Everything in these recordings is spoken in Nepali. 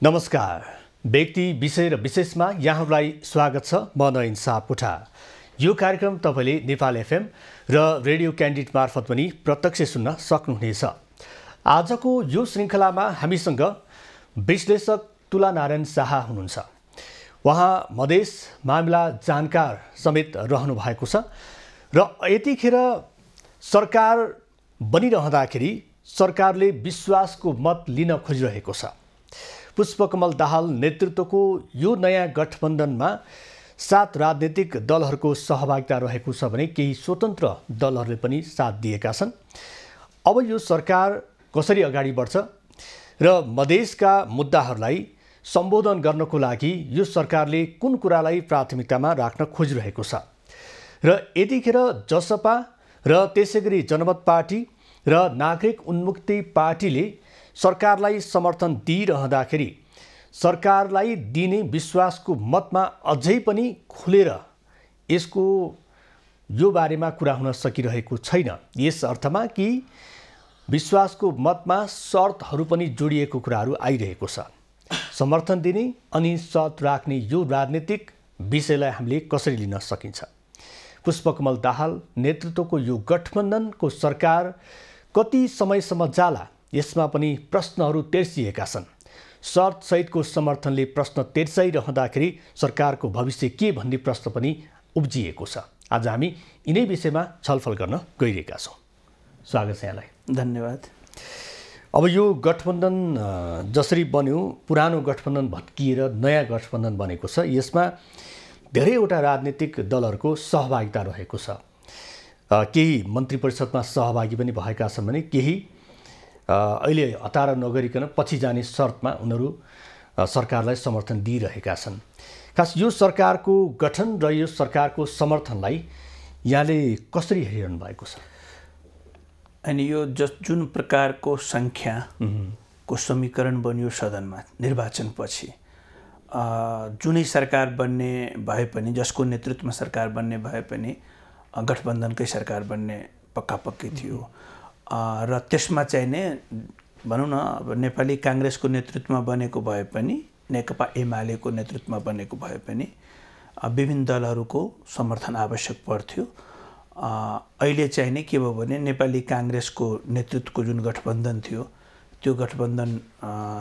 नमस्कार। व्यक्ति विषय र विशेषमा यहाँहरूलाई स्वागत छ। म नयन सापकोटा। यो कार्यक्रम तपाईले नेपाल एफएम र रेडियो क्यान्डिड मार्फत पनि प्रत्यक्ष सुन्न सक्नुहुनेछ। आजको यो श्रृङ्खलामा हामीसँग विश्लेषक तुलानारायण शाह हुनुहुन्छ। उहाँ मधेस मामिला जानकार समेत रहनु भएको छ र यतिखेर सरकार बनिरहँदाखेरि सरकारले विश्वासको मत लिन खोजिरहेको छ। पुष्पकमल दाहाल नेतृत्वको यो नयाँ गठबन्धनमा 7 राजनीतिक दलहरूको सहभागिता रहेको छ भने केही स्वतन्त्र दलहरूले पनि साथ दिएका छन्। अब यो सरकार कसरी अगाडि बढ्छ र मधेसका मुद्दाहरूलाई सम्बोधन गर्नको लागि यो सरकारले कुन कुरालाई प्राथमिकतामा राख्न खोजिरहेको छ र यतिखेर जसपा र त्यसैगरी जनमत पार्टी र नागरिक उन्मुक्ति पार्टीले सरकारलाई समर्थन दिइरहँदाखेरि सरकारलाई दिने विश्वासको मतमा अझै पनि खुलेर यसको यो बारेमा कुरा हुन सकिरहेको छैन। यस अर्थमा कि विश्वासको मतमा शर्तहरू पनि जोडिएको कुराहरू आइरहेको छ। समर्थन दिने अनि शर्त राख्ने यो राजनीतिक विषयलाई हामीले कसरी लिन सकिन्छ? पुष्पकमल दाहाल नेतृत्वको यो गठबन्धनको सरकार कति समयसम्म जाला, यसमा पनि प्रश्नहरू तेर्सिएका छन्। शर्त सहितको समर्थनले प्रश्न तेर्साइरहँदाखेरि सरकारको भविष्य के भन्ने प्रश्न पनि उब्जिएको छ। आज हामी यिनै विषयमा छलफल गर्न गइरहेका छौँ। स्वागत छ यहाँलाई। धन्यवाद। अब यो गठबन्धन जसरी बन्यो, पुरानो गठबन्धन भत्किएर नयाँ गठबन्धन बनेको छ। यसमा धेरैवटा राजनीतिक दलहरूको सहभागिता रहेको छ। केही मन्त्री परिषदमा सहभागी पनि भएका छन् भने केही अहिले हतार नगरिकन पछि जाने शर्तमा उनीहरू सरकारलाई समर्थन दिइरहेका छन्। खास यो सरकारको गठन र यो सरकारको समर्थनलाई यहाँले कसरी हेरिरहनु भएको छ? अनि यो जुन प्रकारको सङ्ख्याको समीकरण बन्यो सदनमा निर्वाचनपछि, जुनै सरकार बन्ने भए पनि, जसको नेतृत्वमा सरकार बन्ने भए पनि गठबन्धनकै सरकार बन्ने पक्का-पक्की थियो। र त्यसमा चाहिँ नै भनौँ न, अब नेपाली काङ्ग्रेसको नेतृत्वमा बनेको भए पनि, नेकपा एमालेको नेतृत्वमा बनेको भए पनि विभिन्न दलहरूको समर्थन आवश्यक पर्थ्यो। अहिले चाहिँ नै के भयो भने नेपाली काङ्ग्रेसको नेतृत्वको जुन गठबन्धन थियो त्यो गठबन्धन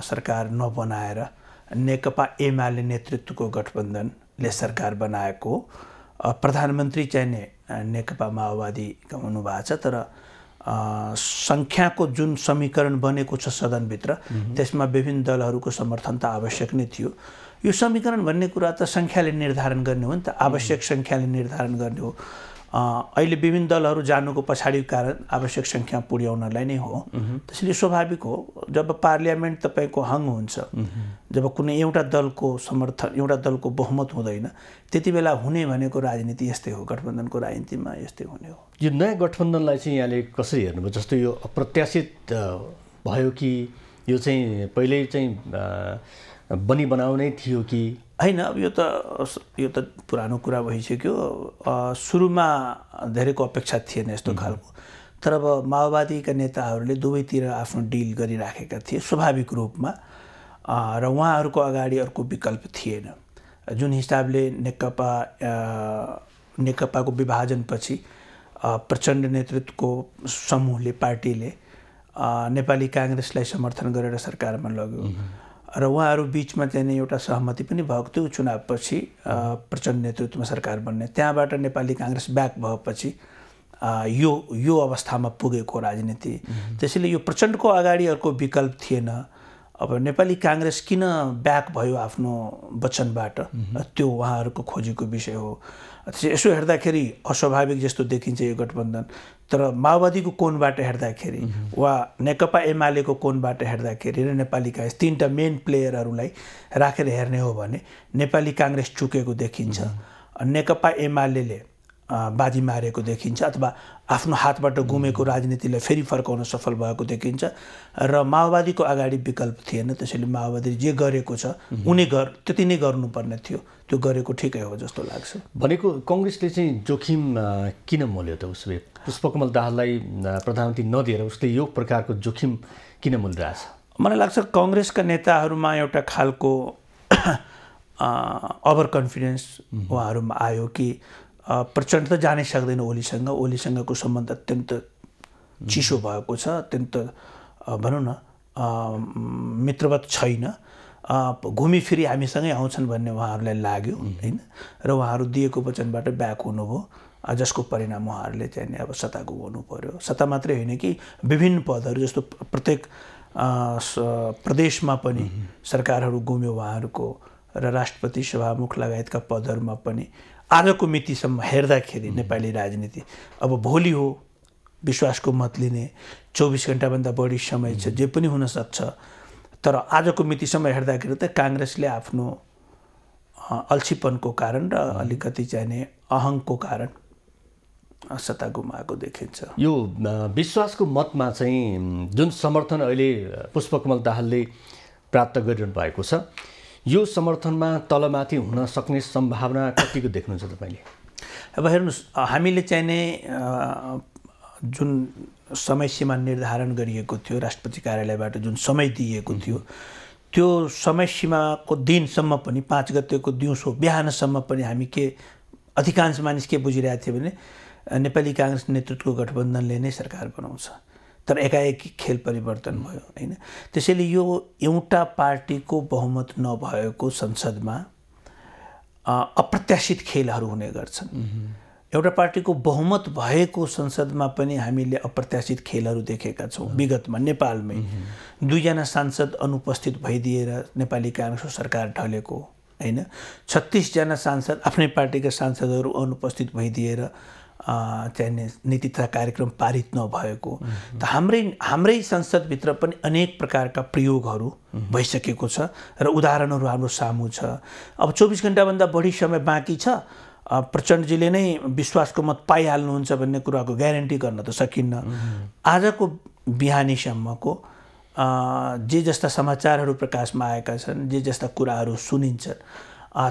सरकार नबनाएर नेकपा एमाले नेतृत्वको गठबन्धनले सरकार बनाएको। प्रधानमन्त्री चाहिँ नै नेकपा माओवादीका हुनुभएको छ, तर सङ्ख्याको जुन समीकरण बनेको छ सदनभित्र त्यसमा विभिन्न दलहरूको समर्थन त आवश्यक नै थियो। यो समीकरण भन्ने कुरा त सङ्ख्याले निर्धारण गर्ने हो नि त, आवश्यक सङ्ख्याले निर्धारण गर्ने हो। अहिले विभिन्न दलहरू जानुको पछाडिको कारण आवश्यक सङ्ख्या पुर्याउनलाई नै हो। त्यसैले स्वाभाविक हो, जब पार्लियामेन्ट तपाईँको हङ हुन्छ, जब कुनै एउटा दलको समर्थन, एउटा दलको बहुमत हुँदैन, त्यति बेला हुने भनेको राजनीति यस्तै हो, गठबन्धनको राजनीतिमा यस्तै हुने हो। यो नयाँ गठबन्धनलाई चाहिँ यहाँले कसरी हेर्नुभयो? जस्तो यो अप्रत्याशित भयो कि यो चाहिँ पहिल्यै चाहिँ बनाउनै थियो कि होइन? अब यो त पुरानो कुरा भइसक्यो। सुरुमा धेरैको अपेक्षा थिएन यस्तो खालको, तर अब माओवादीका नेताहरूले दुवैतिर आफ्नो डिल गरिराखेका थिए स्वाभाविक रूपमा, र उहाँहरूको अगाडि अर्को विकल्प थिएन। जुन हिसाबले नेकपाको विभाजनपछि प्रचण्ड नेतृत्वको समूहले, पार्टीले नेपाली काङ्ग्रेसलाई समर्थन गरेर सरकारमा लग्यो र उहाँहरू बिचमा चाहिँ एउटा सहमति पनि भएको थियो चुनावपछि प्रचण्ड नेतृत्वमा सरकार बन्ने। त्यहाँबाट नेपाली काङ्ग्रेस ब्याक भएपछि यो अवस्थामा पुगेको राजनीति। त्यसैले यो प्रचण्डको अगाडि अर्को विकल्प थिएन। अब नेपाली काङ्ग्रेस किन ब्याक भयो आफ्नो वचनबाट, त्यो उहाँहरूको खोजीको विषय हो। यसो हेर्दाखेरि अस्वाभाविक जस्तो देखिन्छ यो गठबन्धन, तर माओवादीको कोणबाट हेर्दाखेरि वा नेकपा एमालेको कोणबाट हेर्दाखेरि र नेपाली काङ्ग्रेस, तीनटा मेन प्लेयरहरूलाई राखेर हेर्ने हो भने नेपाली काङ्ग्रेस चुकेको देखिन्छ, नेकपा एमाले बाजी मारेको देखिन्छ, अथवा आफ्नो हातबाट गुमेको राजनीतिलाई फेरि फर्काउन सफल भएको देखिन्छ, र माओवादीको अगाडि विकल्प थिएन। त्यसैले माओवादीले जे गरेको छ त्यति नै गर्नुपर्ने थियो, त्यो गरेको ठिकै हो जस्तो लाग्छ। भनेको कङ्ग्रेसले चाहिँ जोखिम किन मोल्यो त? उसले पुष्पकमल दाहाललाई प्रधानमन्त्री नदिएर उसले यो प्रकारको जोखिम किन मोलिरहेछ? मलाई लाग्छ काङ्ग्रेसका नेताहरूमा एउटा खालको ओभर कन्फिडेन्स उहाँहरूमा आयो कि प्रचण्ड त जानै सक्दैन ओलीसँगको सम्बन्ध अत्यन्त चिसो भएको छ, अत्यन्त भनौँ न मित्रवत छैन, घुमिफिरी हामीसँगै आउँछन् भन्ने उहाँहरूलाई लाग्यो होइन। र उहाँहरू दिएको वचनबाट ब्याक हुनुभयो, जसको परिणाम उहाँहरूले चाहिँ अब सत्ता गुमाउनु पर्यो। सत्ता मात्रै होइन कि विभिन्न पदहरू, जस्तो प्रत्येक प्रदेशमा पनि सरकारहरू गुम्यो उहाँहरूको, र राष्ट्रपति सभामुख लगायतका पदहरूमा पनि आजको मितिसम्म हेर्दाखेरि नेपाली राजनीति अब भोलि हो विश्वासको मत लिने, 24 घण्टाभन्दा बढी समय छ, जे पनि हुनसक्छ। तर आजको मितिसम्म हेर्दाखेरि त काङ्ग्रेसले आफ्नो अल्छीपनको कारण र अलिकति चाहिने अहङको कारण सत्ता गुमाएको देखिन्छ। यो विश्वासको मतमा चाहिँ जुन समर्थन अहिले पुष्पकमल दाहालले प्राप्त गरिरहनु भएको छ, यो समर्थनमा तलमाथि हुन सक्ने सम्भावना कतिको देख्नुहुन्छ तपाईँले? अब हेर्नुहोस्, हामीले चाहिने जुन समय सीमा निर्धारण गरिएको थियो राष्ट्रपति कार्यालयबाट, जुन समय दिएको थियो, त्यो समय सीमाको दिनसम्म पनि 5 गतेको दिउँसो बिहानसम्म पनि हामी के अधिकांश मानिस के बुझिरहेको थियो भने नेपाली काङ्ग्रेस नेतृत्वको गठबन्धनले नै सरकार बनाउँछ। तर एकाएकी खेल परिवर्तन भयो होइन। त्यसैले यो एउटा पार्टीको बहुमत नभएको संसदमा अप्रत्याशित खेलहरू हुने गर्छन्। एउटा पार्टीको बहुमत भएको संसदमा पनि हामीले अप्रत्याशित खेलहरू देखेका छौँ विगतमा नेपालमै। 2 जना सांसद अनुपस्थित भइदिएर नेपाली काङ्ग्रेसको सरकार ढलेको होइन। 36 जना सांसद आफ्नै पार्टीका सांसदहरू अनुपस्थित भइदिएर चाहिँ नीति तथा कार्यक्रम पारित नभएको। त हाम्रै संसदभित्र पनि अनेक प्रकारका प्रयोगहरू भइसकेको छ र उदाहरणहरू हाम्रो सामु छ। अब 24 घण्टाभन्दा बढी समय बाँकी छ, प्रचण्डजीले नै विश्वासको मत पाइहाल्नुहुन्छ भन्ने कुराको ग्यारेन्टी गर्न त सकिन्न। आजको बिहानीसम्मको जे जस्ता समाचारहरू प्रकाशमा आएका छन्, जे जस्ता कुराहरू सुनिन्छन्,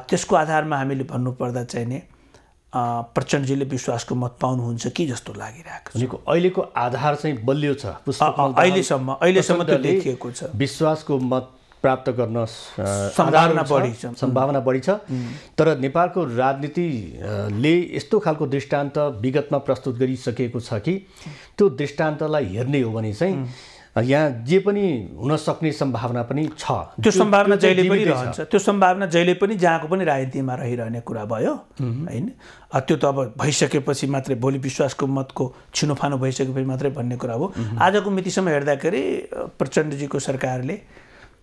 त्यसको आधारमा हामीले भन्नुपर्दा चाहिँ नि प्रचण्डजीले विश्वासको मत पाउनुहुन्छ कि जस्तो लागिरहेको छ। अहिलेको आधार चाहिँ बलियो छ, अहिलेसम्म त देखिएको छ। विश्वासको मत प्राप्त गर्न सम्भावना बढी छ। तर नेपालको राजनीतिले यस्तो खालको दृष्टान्त विगतमा प्रस्तुत गरिसकेको छ कि त्यो दृष्टान्तलाई हेर्ने हो भने चाहिँ यहाँ जे पनि हुन सक्ने सम्भावना पनि छ। त्यो सम्भावना जहिले पनि रहन्छ, त्यो सम्भावना जहिले पनि जहाँको पनि राजनीतिमा रहिरहने कुरा भयो होइन। त्यो त अब भइसकेपछि मात्रै, भोलि विश्वासको मतको छिनोफानो भइसकेपछि मात्रै भन्ने कुरा हो। आजको मितिसम्म हेर्दाखेरि प्रचण्डजीको सरकारले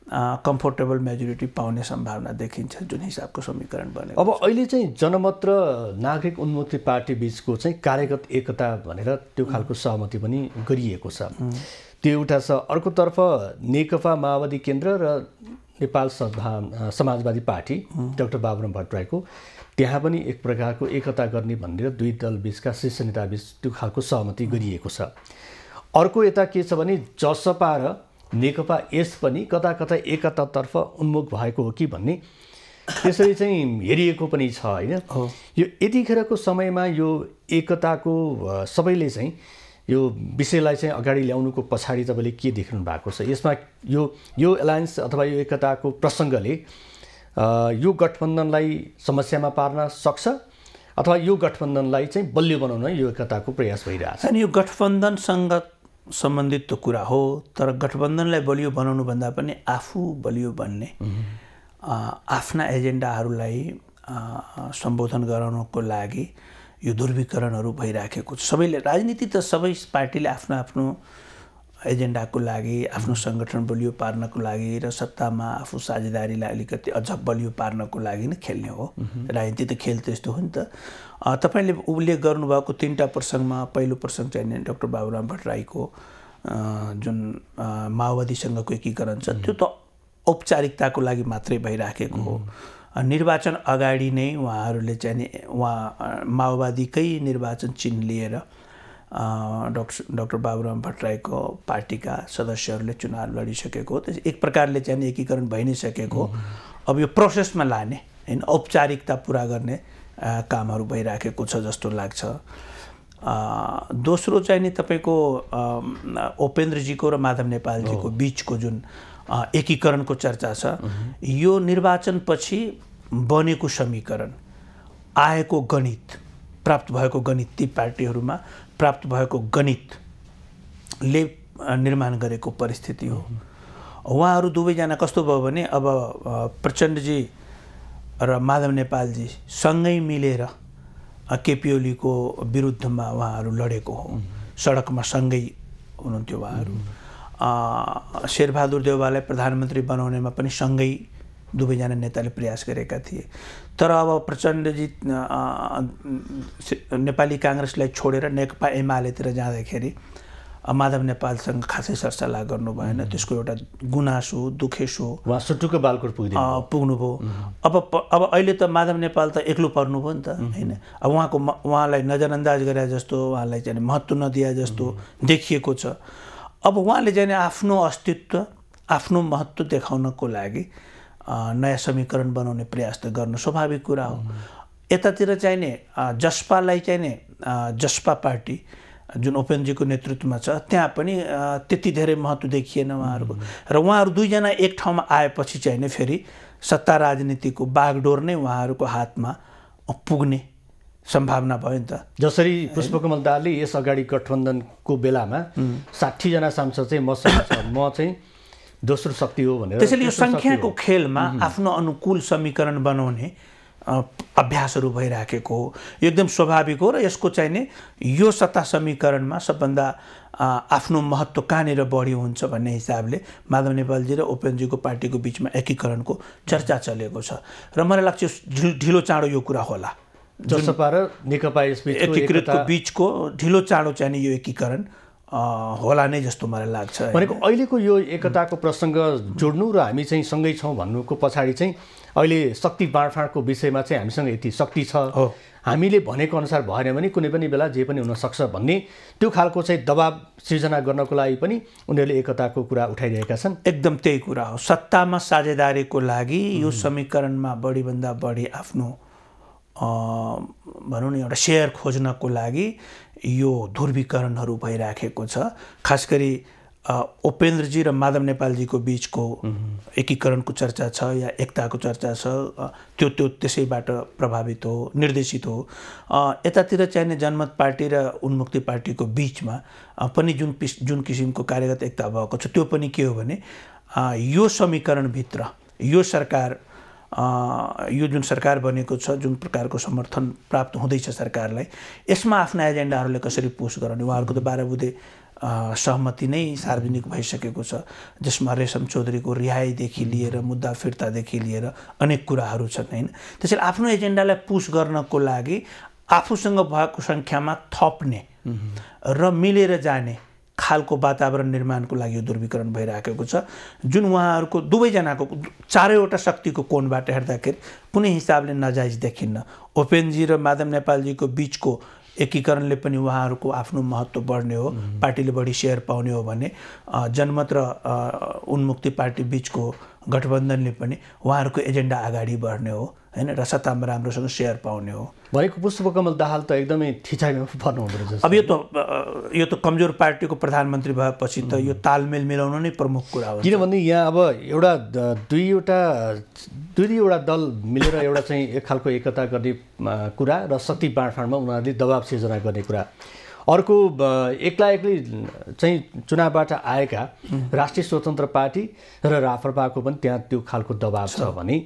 कम्फोर्टेबल मेजोरिटी पाउने सम्भावना देखिन्छ, जुन हिसाबको समीकरण बनेको। अब अहिले चाहिँ जनमत र नागरिक उन्मुक्ति पार्टी बिचको चाहिँ कार्यगत एकता भनेर त्यो खालको सहमति पनि गरिएको छ, त्यो एउटा छ। अर्कोतर्फ नेकपा माओवादी केन्द्र र नेपाल समाजवादी पार्टी डाक्टर बाबुराम भट्टराईको त्यहाँ पनि एक प्रकारको एकता गर्ने भनेर 2 दल बिचका शीर्ष नेता बिच त्यो खालको सहमति गरिएको छ। अर्को यता के छ भने जसपा र नेकपा यस पनि कता कता एकतातर्फ उन्मुख भएको हो कि भन्ने त्यसरी चाहिँ हेरिएको पनि छ होइन। यो यतिखेरको समयमा यो एकताको सबैले चाहिँ यो विषयलाई चाहिँ अगाडि ल्याउनुको पछाडि तपाईँले के देख्नु भएको छ? यसमा यो एलायन्स अथवा यो एकताको प्रसङ्गले यो गठबन्धनलाई समस्यामा पार्न सक्छ अथवा यो गठबन्धनलाई चाहिँ बलियो बनाउन यो एकताको प्रयास भइरहेछ? अनि यो गठबन्धनसँग सम्बन्धित त कुरा हो, तर गठबन्धनलाई बलियो बनाउनु भन्दा पनि आफू बलियो बन्ने, आफ्ना एजेन्डाहरूलाई सम्बोधन गराउनको लागि यो ध्रुवीकरणहरू भइराखेको छ। सबैले राजनीति त सबै पार्टीले आफ्नो आफ्नो एजेन्डाको लागि, आफ्नो सङ्गठन बलियो पार्नको लागि र सत्तामा आफू साझेदारीलाई अलिकति अझ बलियो पार्नको लागि नै खेल्ने हो। राजनीति त खेल त्यस्तो हो नि त। तपाईँले उल्लेख गर्नुभएको 3टा प्रसङ्गमा पहिलो प्रसङ्ग चाहिँ डाक्टर बाबुराम भट्टराईको जुन माओवादीसँगको एकीकरण छ, त्यो त औपचारिकताको लागि मात्रै भइराखेको हो। निर्वाचन अगाडि नै उहाँहरूले चाहिँ माओवादीकै निर्वाचन चिन्ह लिएर डाक्टर बाबुराम भट्टराईको पार्टीका सदस्यहरूले चुनाव लडिसकेको हो। त्यस एक प्रकारले चाहिँ एकीकरण भइ नै सकेको हो। अब यो प्रोसेसमा लाने होइन, औपचारिकता पुरा गर्ने कामहरू भइराखेको छ जस्तो लाग्छ। दोस्रो चाहिँ नि तपाईँको उपेन्द्रजीको र माधव नेपालजीको बिचको जुन एकीकरणको चर्चा छ। यो निर्वाचनपछि बनेको समीकरण, आएको गणित, प्राप्त भएको गणित, ती पार्टीहरूमा प्राप्त भएको गणितले निर्माण गरेको परिस्थिति हो। उहाँहरू दुवैजना कस्तो भयो भने अब प्रचण्डजी र माधव नेपालजी सँगै मिलेर केपी ओलीको विरुद्धमा उहाँहरू लडेको हो। सडकमा सँगै हुनुहुन्थ्यो उहाँहरू। शेरबहादुर देउवालाई प्रधानमन्त्री बनाउनेमा पनि सँगै दुवैजना नेताले प्रयास गरेका थिए। तर अब प्रचण्डजी नेपाली काङ्ग्रेसलाई छोडेर नेकपा एमालेतिर जाँदाखेरि माधव नेपालसँग खासै सरसल्लाह गर्नु भएन। त्यसको एउटा गुनासो दुखेसो उहाँ सुटुको बालकोट पुग्नुभयो। अब अहिले त माधव नेपाल त एक्लो पर्नुभयो नि त होइन। अब उहाँलाई नजरअन्दाज गरे जस्तो, उहाँलाई चाहिँ महत्त्व नदिए जस्तो देखिएको छ। अब उहाँले चाहिँ आफ्नो अस्तित्व, आफ्नो महत्त्व देखाउनको लागि नयाँ समीकरण बनाउने प्रयास त गर्नु स्वाभाविक कुरा हो। यतातिर चाहिने जसपालाई चाहिने जसपा पार्टी जुन ओपेनजीको नेतृत्वमा छ त्यहाँ पनि त्यति धेरै महत्त्व देखिएन उहाँहरूको। र उहाँहरू दुईजना एक ठाउँमा आएपछि चाहिँ फेरि सत्ता राजनीतिको बागडोर नै उहाँहरूको हातमा पुग्ने सम्भावना भयो नि त। जसरी पुष्पकमल दाहालले यस अगाडि गठबन्धनको बेलामा 60 जना सांसद चाहिँ मसँग छ, म चाहिँ दोस्रो शक्ति हो भनेर, त्यसैले यो सङ्ख्याको खेलमा आफ्नो अनुकूल समीकरण बनाउने अभ्यासहरू भइराखेको हो। यो एकदम स्वाभाविक हो। र यसको चाहिँ नि यो सत्ता समीकरणमा सबभन्दा आफ्नो महत्त्व कहाँनिर बढी हुन्छ भन्ने हिसाबले माधव नेपालजी र ओपेनजीको पार्टीको बिचमा एकीकरणको चर्चा चलेको छ। र मलाई लाग्छ ढिलो चाँडो यो कुरा होला। जसपा र नेकपा एकीकृतको बिचको ढिलो चाँडो चाहिँ यो एकीकरण होला नै जस्तो मलाई लाग्छ। भनेको अहिलेको यो एकताको प्रसङ्ग जोड्नु र हामी चाहिँ सँगै छौँ भन्नुको पछाडि चाहिँ अहिले शक्ति बाँडफाँडको विषयमा चाहिँ हामीसँग यति शक्ति छ, हामीले भनेको अनुसार भएन भने कुनै पनि बेला जे पनि हुनसक्छ भन्ने त्यो खालको चाहिँ दबाब सिर्जना गर्नको लागि पनि उनीहरूले एकताको कुरा उठाइरहेका छन्। एकदम त्यही कुरा हो। सत्तामा साझेदारीको लागि यो समीकरणमा बढीभन्दा बढी आफ्नो भनौँ न एउटा सेयर खोज्नको लागि यो ध्रुवीकरणहरू भइराखेको छ। खास गरी उपेन्द्रजी र माधव नेपालजीको बिचको एकीकरणको चर्चा छ या एकताको चर्चा छ, त्यो त्यसैबाट प्रभावित हो, निर्देशित हो। यतातिर चाहिने जनमत पार्टी र उन्मुक्ति पार्टीको बिचमा पनि जुन किसिमको कार्यगत एकता भएको छ, त्यो पनि के हो भने यो समीकरणभित्र यो सरकार, यो जुन सरकार बनेको छ, जुन प्रकारको समर्थन प्राप्त हुँदैछ सरकारलाई, यसमा आफ्ना एजेन्डाहरूले कसरी पुस गराउने, उहाँहरूको त 12 बुँदे सहमति नै सार्वजनिक भइसकेको छ, जसमा रेशम चौधरीको रिहाईदेखि लिएर मुद्दा फिर्तादेखि लिएर अनेक कुराहरू छन् होइन। त्यसैले आफ्नो एजेन्डालाई पुस गर्नको लागि आफूसँग भएको सङ्ख्यामा थप्ने र मिलेर जाने खालको वातावरण निर्माणको लागि यो ध्रुवीकरण भइराखेको छ, जुन उहाँहरूको दुवैजनाको चारैवटा शक्तिको कोणबाट हेर्दाखेरि कुनै हिसाबले नजायज देखिन्न। ओपेनजी र माधव नेपालजीको बिचको एकीकरणले पनि उहाँहरूको आफ्नो महत्त्व बढ्ने हो, पार्टीले बढी सेयर पाउने हो भने जनमत र उन्मुक्ति पार्टी बिचको गठबन्धनले पनि उहाँहरूको एजेन्डा अगाडि बढ्ने हो हैन, र सत्तामा राम्रोसँग सेयर पाउने हो। भनेको पुष्पकमल दाहाल त एकदमै थिचाइमा पर्नु हुँदो रहेछ। अब यो त कमजोर पार्टीको प्रधानमन्त्री भएपछि त यो तालमेल मिलाउनु नै प्रमुख कुरा हो। किनभने यहाँ अब दुईवटा दल मिलेर एउटा चाहिँ एक खालको एकता गर्ने कुरा र शक्ति बाँडफाँडमा उनीहरूले दबाब सिर्जना गर्ने कुरा। अर्को एक्लै चाहिँ चुनावबाट आएका राष्ट्रिय स्वतन्त्र पार्टी र राप्रपाको पनि त्यहाँ त्यो खालको दबाब छ भने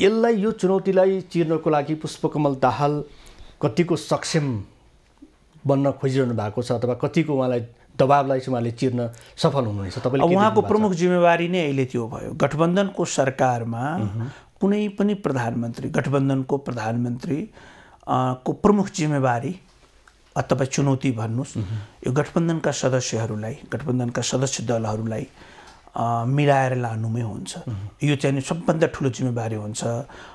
यसलाई यो चुनौतीलाई चिर्नको लागि पुष्पकमल दाहाल कतिको सक्षम बन्न खोजिरहनु भएको छ अथवा कतिको उहाँलाई दबाबलाई चाहिँ उहाँले चिर्न सफल हुनुहुनेछ तपाईँले? उहाँको प्रमुख जिम्मेवारी नै अहिले त्यो भयो। गठबन्धनको सरकारमा कुनै पनि प्रधानमन्त्री, गठबन्धनको प्रधानमन्त्री को प्रमुख जिम्मेवारी अथवा चुनौती भन्नुहोस्, यो गठबन्धनका सदस्यहरूलाई, गठबन्धनका सदस्य दलहरूलाई मिलाएर लानुमै हुन्छ। यो चाहिँ सबभन्दा ठुलो जिम्मेवारी हुन्छ।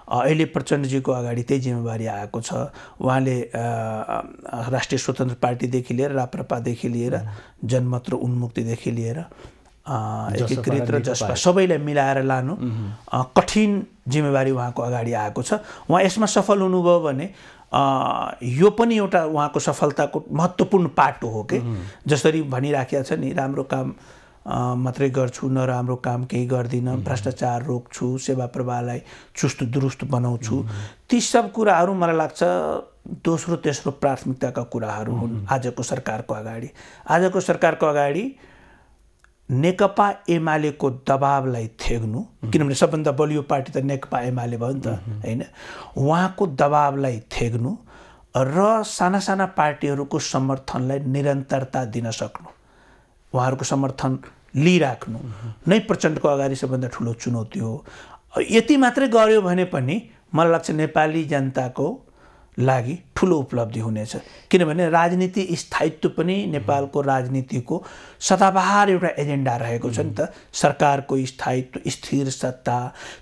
अहिले प्रचण्डजीको अगाडि त्यही जिम्मेवारी आएको छ। उहाँले राष्ट्रिय स्वतन्त्र पार्टीदेखि लिएर राप्रपादेखि लिएर जनमत र उन्मुक्तिदेखि लिएर एकीकृत र जसपा सबैलाई मिलाएर लानु कठिन जिम्मेवारी उहाँको अगाडि आएको छ। उहाँ यसमा सफल हुनुभयो भने यो पनि एउटा उहाँको सफलताको महत्त्वपूर्ण पाटो हो कि जसरी भनिराखेको छ नि, राम्रो काम मात्रै गर्छु, नराम्रो काम केही गर्दिनँ, भ्रष्टाचार रोक्छु, सेवा प्रवाहलाई चुस्त दुरुस्त बनाउँछु, ती सब कुराहरू मलाई लाग्छ दोस्रो तेस्रो प्राथमिकताका कुराहरू हुन् आजको सरकारको अगाडि। आजको सरकारको अगाडि नेकपा एमालेको दबावलाई थेग्नु, किनभने सबभन्दा बलियो पार्टी त नेकपा एमाले भयो नि त हैन, उहाँको दबावलाई थेग्नु र साना साना पार्टीहरूको समर्थनलाई निरन्तरता दिन सक्नु, उहाँहरूको समर्थन लिइराख्नु नै प्रचण्डको अगाडि सबभन्दा ठुलो चुनौती हो। यति मात्रै गर्यो भने पनि मलाई लाग्छ नेपाली जनताको लागि ठुलो उपलब्धि हुनेछ, किनभने राजनीति स्थायित्व पनि नेपालको राजनीतिको सदाबहार एउटा एजेन्डा रहेको छ नि त। सरकारको स्थायित्व, स्थिर सत्ता,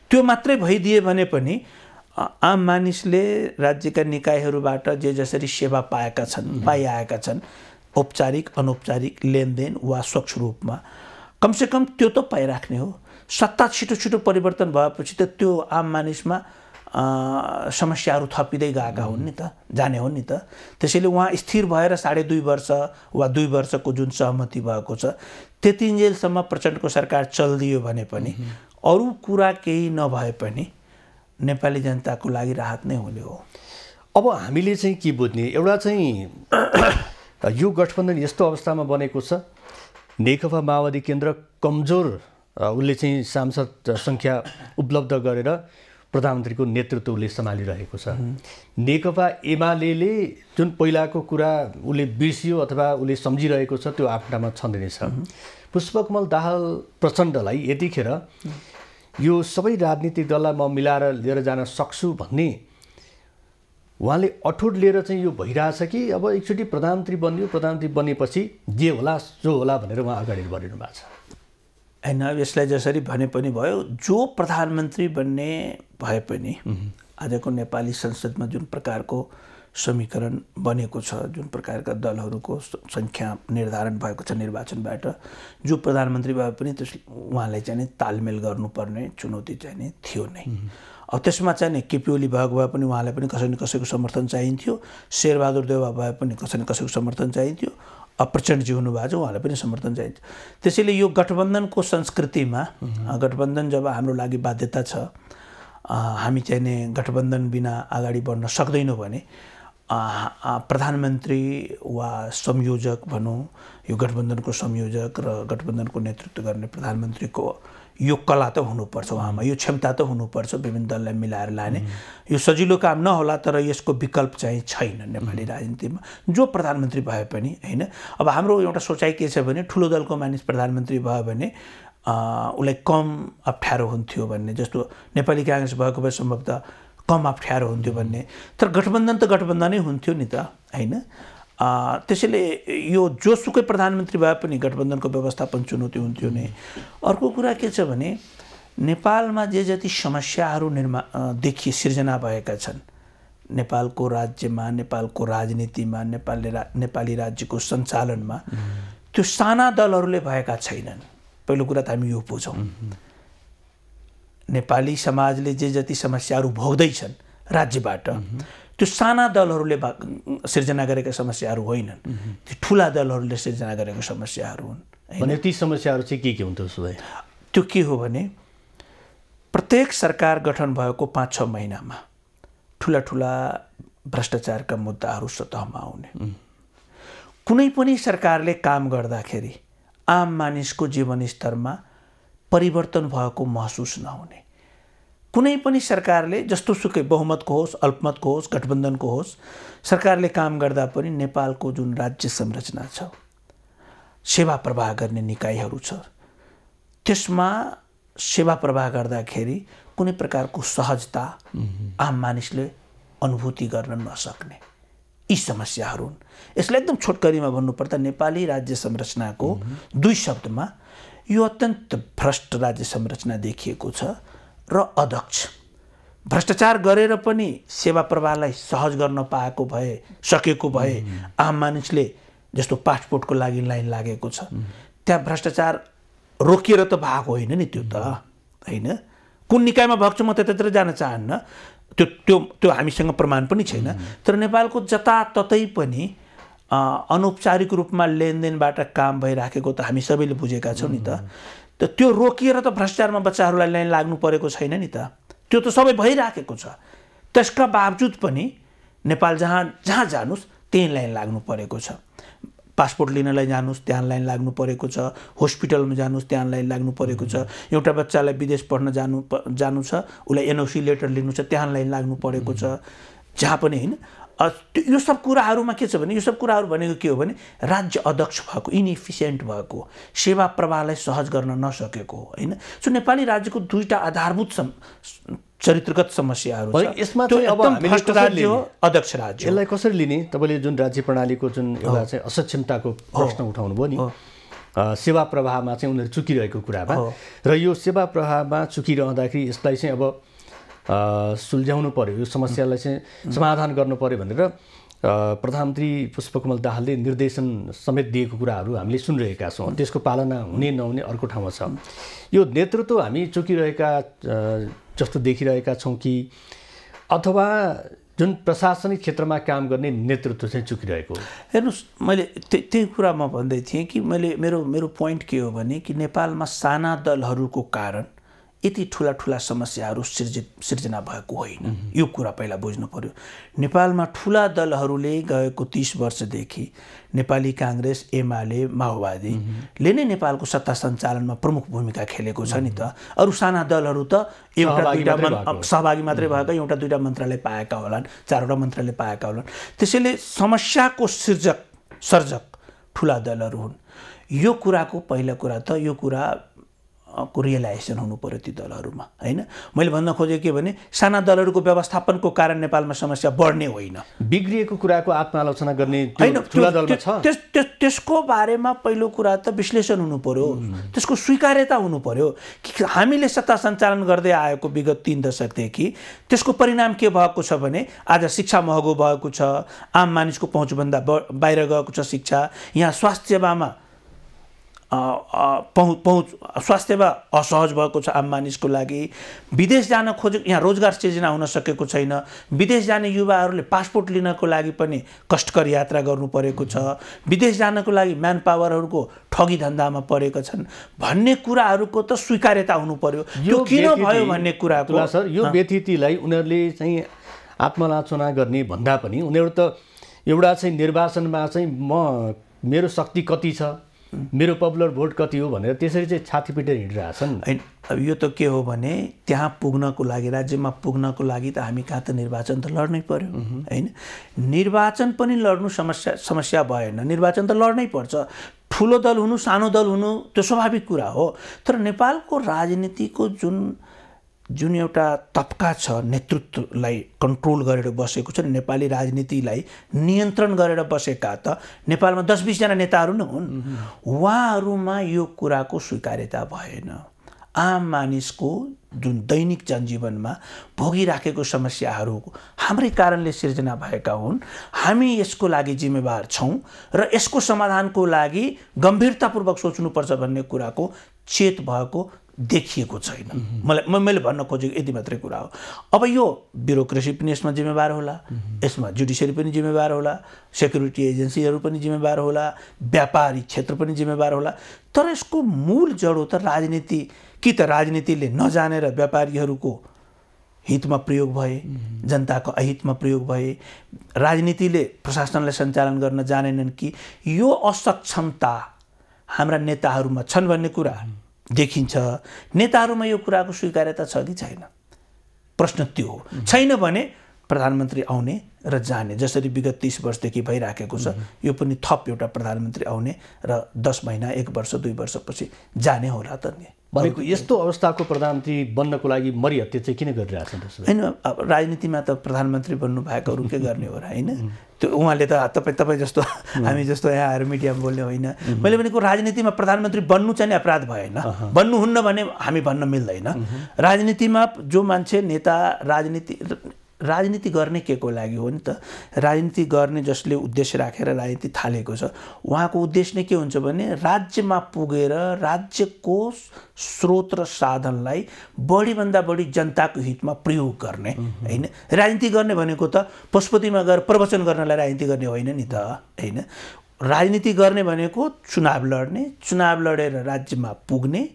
त्यो मात्रै भइदिए भने पनि आम मानिसले राज्यका निकायहरूबाट जे जसरी सेवा पाएका छन्, पाइआएका छन्, औपचारिक अनौपचारिक लेनदेन वा स्वच्छ रूपमा, कमसेकम त्यो त पाइराख्ने हो। सत्ता छिटो छिटो परिवर्तन भएपछि त त्यो आम मानिसमा समस्याहरू थपिँदै गएका हुन् नि त, जाने हो नि त। त्यसैले उहाँ स्थिर भएर 2.5 वर्ष वा 2 वर्षको जुन सहमति भएको छ त्यतिन्जेलसम्म प्रचण्डको सरकार चलिदियो भने पनि अरू कुरा केही नभए पनि नेपाली जनताको लागि राहत नै हुने हो। अब हामीले चाहिँ के बुझ्ने, एउटा चाहिँ यो गठबन्धन यस्तो अवस्थामा बनेको छ, नेकपा माओवादी केन्द्र कमजोर, उसले चाहिँ सांसद सङ्ख्या उपलब्ध गरेर प्रधानमन्त्रीको नेतृत्व उसले सम्हालिरहेको छ। नेकपा एमाले जुन पहिलाको कुरा उसले बिर्सियो अथवा उसले सम्झिरहेको छ त्यो आफ्नामा छँदैछ। पुष्पकमल दाहाल प्रचण्डलाई यतिखेर यो सबै राजनीतिक दललाई म मिलाएर लिएर जान सक्छु भन्ने उहाँले अठोट लिएर चाहिँ यो भइरहेछ कि अब एकचोटि प्रधानमन्त्री बन्यो, प्रधानमन्त्री बनेपछि जे होला जो होला भनेर उहाँ अगाडि बढिनु भएको छ? होइन, यसलाई जसरी भने पनि भयो, जो प्रधानमन्त्री बन्ने भए पनि आजको नेपाली संसदमा जुन प्रकारको समीकरण बनेको छ, जुन प्रकारका दलहरूको सङ्ख्या निर्धारण भएको छ निर्वाचनबाट, जो प्रधानमन्त्री भए पनि त्यस उहाँलाई चाहिँ तालमेल गर्नुपर्ने चुनौती चाहिँ नि थियो नै। अब त्यसमा चाहिँ नि केपी ओली भएको भए पनि उहाँलाई पनि कसै न कसैको समर्थन चाहिन्थ्यो, शेरबहादुर देउवा भए पनि कसै न कसैको समर्थन चाहिन्थ्यो, प्रचण्डजी हुनुभएको छ उहाँलाई पनि समर्थन चाहिन्छ। त्यसैले यो गठबन्धनको संस्कृतिमा गठबन्धन जब हाम्रो लागि बाध्यता छ, हामी चाहिँ नि गठबन्धन बिना अगाडि बढ्न सक्दैनौँ भने प्रधानमन्त्री वा संयोजक भनौँ, यो गठबन्धनको संयोजक र गठबन्धनको नेतृत्व गर्ने प्रधानमन्त्रीको यो कला त हुनुपर्छ, उहाँमा यो क्षमता त हुनुपर्छ विभिन्न दललाई मिलाएर लाने। यो सजिलो काम नहोला तर यसको विकल्प चाहिँ छैन नेपाली राजनीतिमा, जो प्रधानमन्त्री भए पनि हैन। अब हाम्रो एउटा सोचाइ के छ भने ठुलो दलको मानिस प्रधानमन्त्री भयो भने उसलाई कम अप्ठ्यारो हुन्थ्यो भन्ने, जस्तो नेपाली काङ्ग्रेस भएको भए सम्भवतः कम अप्ठ्यारो हुन्थ्यो भन्ने, तर गठबन्धन त गठबन्धनै हुन्थ्यो नि त हैन। त्यसैले यो जोसुकै प्रधानमन्त्री भए पनि गठबन्धनको व्यवस्थापन चुनौती हुन्थ्यो नै। अर्को कुरा के छ भने नेपालमा जे जति समस्याहरू देखिए सिर्जना भएका छन् नेपालको राज्यमा, नेपालको राजनीतिमा, नेपाली राज्यको सञ्चालनमा, त्यो साना दलहरूले भएका छैनन्। पहिलो कुरा त हामी यो बुझौँ, नेपाली समाजले जे जति समस्याहरू भोग्दैछन् राज्यबाट त्यो साना दलहरूले सिर्जना गरेका समस्याहरू होइनन्, त्यो ठुला दलहरूले सिर्जना गरेका समस्याहरू हुन्। भने ती समस्याहरू चाहिँ के हुन्थ्यो उसो भए? त्यो के हो भने प्रत्येक सरकार गठन भएको 5-6 महिनामा ठुला ठुला भ्रष्टाचारका मुद्दाहरू सतहमा आउने, कुनै पनि सरकारले काम गर्दाखेरि आम मानिसको जीवनस्तरमा परिवर्तन भएको महसुस नहुने, कुनै पनि सरकारले जस्तोसुकै बहुमतको होस्, अल्पमतको होस्, गठबन्धनको होस्, सरकारले काम गर्दा पनि नेपालको जुन राज्य संरचना छ, सेवा प्रवाह गर्ने निकायहरू छ, त्यसमा सेवा प्रवाह गर्दाखेरि कुनै प्रकारको सहजता आम मानिसले अनुभूति गर्न नसक्ने, यी समस्याहरू हुन्। यसलाई एकदम छोटकरीमा भन्नुपर्दा नेपाली राज्य संरचनाको 2 शब्दमा यो अत्यन्त भ्रष्ट राज्य संरचना देखिएको छ र अदक्ष। भ्रष्टाचार गरेर पनि सेवा प्रवाहलाई सहज गर्न पाएको भए, सकेको भए, आम मानिसले जस्तो पासपोर्टको लागि लाइन लागेको छ, त्यहाँ भ्रष्टाचार रोकिएर त भएको होइन नि, त्यो त होइन। कुन निकायमा भएको छ म त्यतातिर जान चाहन्न, त्यो हामीसँग प्रमाण पनि छैन, तर नेपालको जताततै पनि अनौपचारिक रूपमा लेनदेनबाट काम भइराखेको त हामी सबैले बुझेका छौँ नि त त्यो रोकिएर त भ्रष्टाचारमा बच्चाहरूलाई लाइन लाग्नु परेको छैन नि त त्यो त सबै भइराखेको छ त्यसका बावजुद पनि नेपाल जहाँ जहाँ जानुस् त्यही लाइन लाग्नु परेको छ पासपोर्ट लिनलाई जानुस् त्यहाँ लाइन लाग्नु परेको छ हस्पिटलमा जानुस् त्यहाँ लाइन लाग्नु परेको छ एउटा बच्चालाई विदेश पढ्न जानु छ उसलाई एनओसी लेटर लिनु छ त्यहाँ लाइन लाग्नु परेको छ जहाँ पनि हैन यो सब कुराहरूमा के छ भने यो सब कुराहरू भनेको के हो भने राज्य अदक्ष भएको इनएफिसिएन्ट भएको सेवा प्रवाहलाई सहज गर्न नसकेको हैन सो नेपाली राज्यको दुईटा आधारभूत चरित्रगत समस्याहरू छ यसमा चाहिँ अब हामीले राज्य हो अध्यक्ष राज्य यसलाई कसरी लिने तपाईले जुन राज्य प्रणालीको जुन एउटा चाहिँ असक्षमताको प्रश्न उठाउनु भयो नि सेवा प्रवाहमा चाहिँ उनीहरू चुकिरहेको कुरामा र यो सेवा प्रवाहमा चुकिरहँदाखेरि यसलाई चाहिँ अब सुल्झाउनु पर्यो यो समस्यालाई चाहिँ समाधान गर्नु पर्यो भनेर प्रधानमन्त्री पुष्पकमल दाहालले निर्देशन समेत दिएको कुराहरू हामीले सुनिरहेका छौँ त्यसको पालना हुने नहुने अर्को ठाउँमा छ यो नेतृत्व हामी चुकिरहेका जस्तो देखिरहेका छौँ कि अथवा जुन प्रशासनिक क्षेत्रमा काम गर्ने नेतृत्व चाहिँ चुकिरहेको हेर्नुहोस् मैले त्यही कुरा म भन्दै थिएँ कि मेरो पोइन्ट के हो भने कि नेपालमा साना दलहरूको कारण यति ठुला ठुला समस्याहरू सिर्जना भएको होइन यो कुरा पहिला बुझ्नु पर्यो नेपालमा ठुला दलहरूले गएको 30 वर्षदेखि नेपाली कांग्रेस एमाले माओवादीले नै नेपालको सत्ता सञ्चालनमा प्रमुख भूमिका खेलेको छ नि त अरु साना दलहरू त एउटा दुईटा सहभागी मात्रै भएका एउटा दुईटा मन्त्रालय पाएका होलान् चारवटा मन्त्रालय पाएका होलान् त्यसैले समस्याको सर्जक ठुला दलहरू हुन् यो कुराको पहिलो कुरा त यो कुरा को रियलाइजेसन हुनु पर्यो ती दलहरुमा हैन मैले भन्न खोजेको के भने साना दलहरुको व्यवस्थापनको कारण नेपालमा समस्या बढ्ने होइन बिग्रिएको कुराको आत्मालोचना गर्ने ठुला दलमा छ त्यसको बारेमा पहिलो कुरा त विश्लेषण हुनु पर्यो त्यसको स्वीकार्यता हुनु पर्यो कि हामीले सत्ता सञ्चालन गर्दै आएको विगत 3 दशकदेखि त्यसको परिणाम के भएको छ भने आज शिक्षा महँगो भएको छ आम मानिसको पहुँचभन्दा बाहिर गएको छ शिक्षा यहाँ स्वास्थ्य सेवामा स्वास्थ्य सेवा असहज भएको छ आम मानिसको लागि विदेश जान खोजेको यहाँ रोजगार सृजना हुन सकेको छैन विदेश जाने युवाहरूले पासपोर्ट लिनको लागि पनि कष्टकर यात्रा गर्नु परेको छ विदेश जानको लागि म्यान पावरहरूको ठगी धन्दामा परेका छन् भन्ने कुराहरूको त स्वीकार्यता हुनु पर्यो यो किन भयो भन्ने कुराको सर यो व्यतिथिलाई उनीहरूले चाहिँ आत्मलोचना गर्ने भन्दा पनि उनीहरू त एउटा चाहिँ निर्वाचनमा चाहिँ मेरो शक्ति कति छ मेरो पपुलर भोट कति हो भनेर त्यसरी चाहिँ छाती पिटेर हिँडिरहेछन् अब यो त के हो भने त्यहाँ पुग्नको लागि राज्यमा पुग्नको लागि त हामी कहाँ त निर्वाचन त लड्नै पर्यो हैन निर्वाचन पनि लड्नु समस्या भएन निर्वाचन त लड्नै पर्छ ठुलो दल हुनु सानो दल हुनु त्यो स्वाभाविक कुरा हो तर नेपालको राजनीतिको जुन एउटा तबका छ नेतृत्वलाई कन्ट्रोल गरेर बसेको छ नेपाली राजनीतिलाई नियन्त्रण गरेर बसेका त नेपालमा 10-20 जना नेताहरू नै हुन् उहाँहरुमा यो कुराको स्वीकार्यता भएन आम मानिसको जुन दैनिक जनजीवनमा भोगिराखेको समस्याहरू हाम्रै कारणले सिर्जना भएका हुन् हामी यसको लागि जिम्मेवार छौं र यसको समाधानको लागि गम्भीरतापूर्वक सोच्नुपर्छ भन्ने कुराको चेत भएको देखिएको छैन मैले भन्न खोजेको यति मात्रै कुरा हो अब यो ब्युरोक्रेसी पनि यसमा जिम्मेवार होला यसमा जुडिसियरी पनि जिम्मेवार होला सेक्युरिटी एजेन्सीहरू पनि जिम्मेवार होला व्यापारिक क्षेत्र पनि जिम्मेवार होला तर यसको मूल जड हो त राजनीति कि त राजनीतिले नजानेर व्यापारीहरूको हितमा प्रयोग भए जनताको अहितमा प्रयोग भए राजनीतिले प्रशासनलाई सञ्चालन गर्न जानेनन् कि यो असक्षमता हाम्रा नेताहरूमा छन् भन्ने कुरा देखिन्छ नेताहरूमा यो कुराको स्वीकार्यता छ कि छैन प्रश्न त्यो हो छैन भने प्रधानमन्त्री आउने र जाने जसरी विगत 30 वर्षदेखि भइराखेको छ यो पनि थप एउटा प्रधानमन्त्री आउने र 10 महिना 1 वर्ष 2 वर्षपछि जाने होला त नि भनेको यस्तो अवस्थाको प्रधानमन्त्री बन्नको लागि मरिहत्ते चाहिँ किन गरिरहेछन् त्यसो हैन राजनीतिमा त प्रधानमन्त्री बन्नु भएकोहरु के गर्ने हो र हैन त्यो उहाँले त तपाई जस्तो हामी जस्तो यहाँ आएर मिडियामा बोल्ने होइन मैले भनेको राजनीतिमा प्रधानमन्त्री बन्नु चाहिँ अपराध भएन बन्नु हुन्न भने हामी भन्न मिल्दैन राजनीतिमा जो मान्छे नेता राजनीति गर्ने के को लागि हो नि त? राजनीति गर्ने जसले उद्देश्य राखेर राजनीति थालेको छ उहाँको उद्देश्य नै के हुन्छ भने राज्यमा पुगेर राज्यको स्रोत र साधनलाई बढीभन्दा बढी जनताको हितमा प्रयोग गर्ने हैन। राजनीति गर्ने भनेको त पशुपतिमा गएर प्रवचन गर्नलाई राजनीति गर्ने होइन नि त हैन। राजनीति गर्ने भनेको चुनाव लड्ने, चुनाव लडेर राज्यमा पुग्ने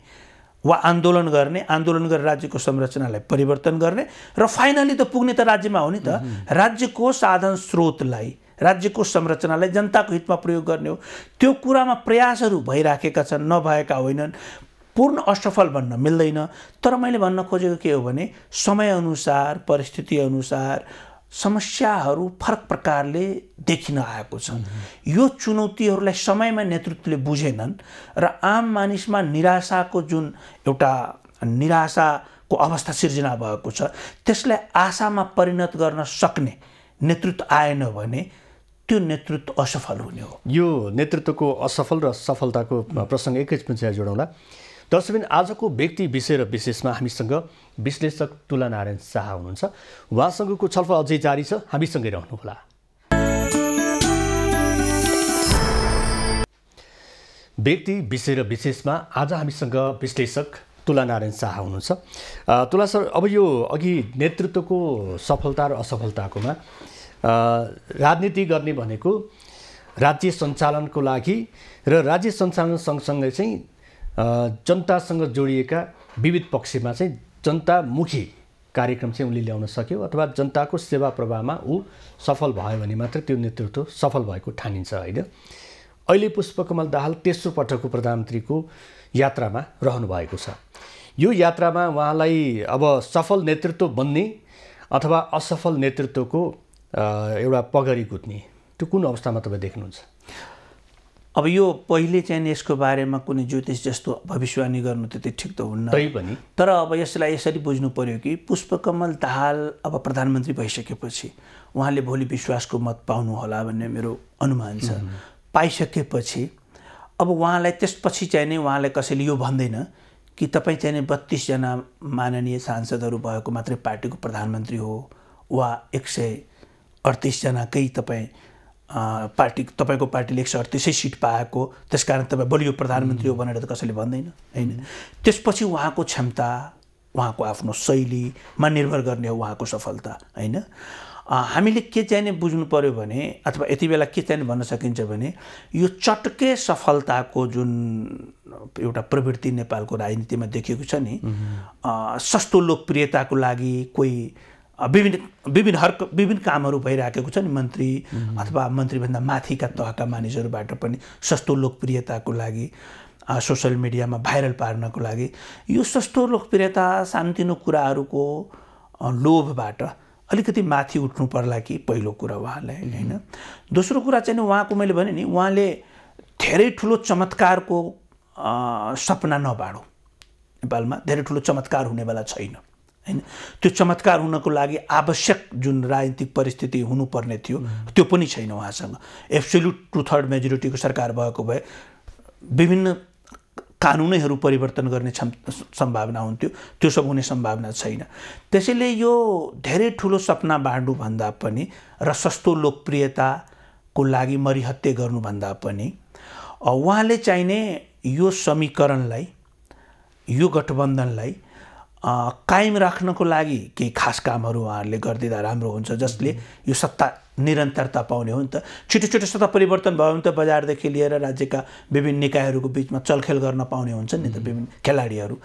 वा आन्दोलन गर्ने, आन्दोलन गरेर राज्यको संरचनालाई परिवर्तन गर्ने र फाइनली त पुग्ने त राज्यमा हो नि त। राज्यको साधन स्रोतलाई, राज्यको संरचनालाई जनताको हितमा प्रयोग गर्ने हो। त्यो कुरामा प्रयासहरू भइराखेका छन्, नभएका होइनन्। पूर्ण असफल भन्न मिल्दैन। तर मैले भन्न खोजेको के हो भने समयअनुसार, परिस्थितिअनुसार समस्याहरू फरक प्रकारले देखिन आएको छ। यो चुनौतीहरूलाई समयमा नेतृत्वले बुझेनन् र आम मानिसमा निराशाको जुन एउटा निराशाको अवस्था सिर्जना भएको छ त्यसलाई आशामा परिणत गर्न सक्ने नेतृत्व आएन भने त्यो नेतृत्व असफल हुने हो। यो नेतृत्वको असफल र सफलताको प्रसङ्ग एकैछिन जोडौँला। दर्शकबिन, आजको व्यक्ति विषय र विशेषमा हामीसँग विश्लेषक तुलानारायण शाह हुनुहुन्छ। उहाँसँगको छलफल अझै जारी छ, हामीसँगै रहनुहोला। व्यक्ति विषय र विशेषमा आज हामीसँग विश्लेषक तुलानारायण शाह हुनुहुन्छ। तुला सर, अब यो अघि नेतृत्वको सफलता र असफलताकोमा राजनीति गर्ने भनेको राज्य सञ्चालनको लागि र राज्य सञ्चालन सँगसँगै चाहिँ जनतासँग जोडिएका विविध पक्षमा चाहिँ जनतामुखी कार्यक्रम चाहिँ उनले ल्याउन सक्यो अथवा जनताको सेवा प्रवाहमा ऊ सफल भयो भने मात्र त्यो नेतृत्व सफल भएको ठानिन्छ होइन। अहिले पुष्पकमल दाहाल तेस्रो पटकको प्रधानमन्त्रीको यात्रामा रहनुभएको छ। यो यात्रामा उहाँलाई अब सफल नेतृत्व बन्ने अथवा असफल नेतृत्वको एउटा पगरी गुत्ने त्यो कुन अवस्थामा तपाईँ देख्नुहुन्छ? अब यो पहिले चाहिँ यसको बारेमा कुनै ज्योतिष जस्तो भविष्यवाणी गर्नु त्यति ठिक त हुन्न। पनि तर अब यसलाई यसरी बुझ्नु पर्यो कि पुष्पकमल दाहाल अब प्रधानमन्त्री भइसकेपछि उहाँले भोलि विश्वासको मत पाउनु होला भन्ने मेरो अनुमान छ। पाइसकेपछि अब उहाँलाई त्यसपछि चाहिँ नै उहाँलाई कसैले यो भन्दैन कि तपाईँ चाहिँ 32 जना माननीय सांसदहरू भएको मात्रै पार्टीको प्रधानमन्त्री हो वा 138 जनाकै तपाईँ तपाईँको पार्टीले 138 सिट पाएको त्यसकारण तपाईँ बलियो प्रधानमन्त्री हो भनेर त कसैले भन्दैन हैन। त्यसपछि उहाँको क्षमता, उहाँको आफ्नो शैलीमा निर्भर गर्ने हो उहाँको सफलता हैन। हामीले के चाहिँ बुझ्नु पर्यो भने अथवा यति बेला के चाहिँ भन्न सकिन्छ भने यो चटके सफलताको जुन एउटा प्रवृत्ति नेपालको राजनीतिमा देखिएको छ नि, सस्तो लोकप्रियताको लागि कोही विभिन्न कामहरू भइराखेको छ नि, मन्त्री अथवा मन्त्रीभन्दा माथिका तहका मानिसहरूबाट पनि सस्तो लोकप्रियताको लागि सोसल मिडियामा भाइरल पार्नको लागि यो सस्तो लोकप्रियता सानोतिनो कुराहरूको लोभबाट अलिकति माथि उठ्नु पर्ला कि पहिलो कुरा उहाँलाई हैन। दोस्रो कुरा चाहिँ उहाँको मैले भने नि उहाँले धेरै ठुलो चमत्कारको सपना नबाडौँ। नेपालमा धेरै ठुलो चमत्कार हुनेवाला छैन हैन। त्यो चमत्कार हुनको लागि आवश्यक जुन राजनीतिक परिस्थिति हुनुपर्ने थियो त्यो पनि छैन उहाँसँग। एब्सोल्युट 2/3 मेजोरिटीको सरकार भएको भए विभिन्न कानुनैहरू परिवर्तन गर्ने सम्भावना हुन्थ्यो, त्यो सब हुने सम्भावना छैन। त्यसैले यो धेरै ठुलो सपना बाँड्नुभन्दा पनि र सस्तो लोकप्रियताको लागि मरिहत्ते गर्नुभन्दा पनि उहाँले चाहिने यो समीकरणलाई, यो गठबन्धनलाई कायम राख्नको लागि केही खास कामहरू उहाँहरूले गरिदिँदा राम्रो हुन्छ, जसले यो सत्ता निरन्तरता पाउने हो नि त। छिटो छिटो सत्ता परिवर्तन भयो भने त बजारदेखि लिएर राज्यका विभिन्न निकायहरूको बिचमा चलखेल गर्न पाउने हुन्छ नि त विभिन्न खेलाडीहरू।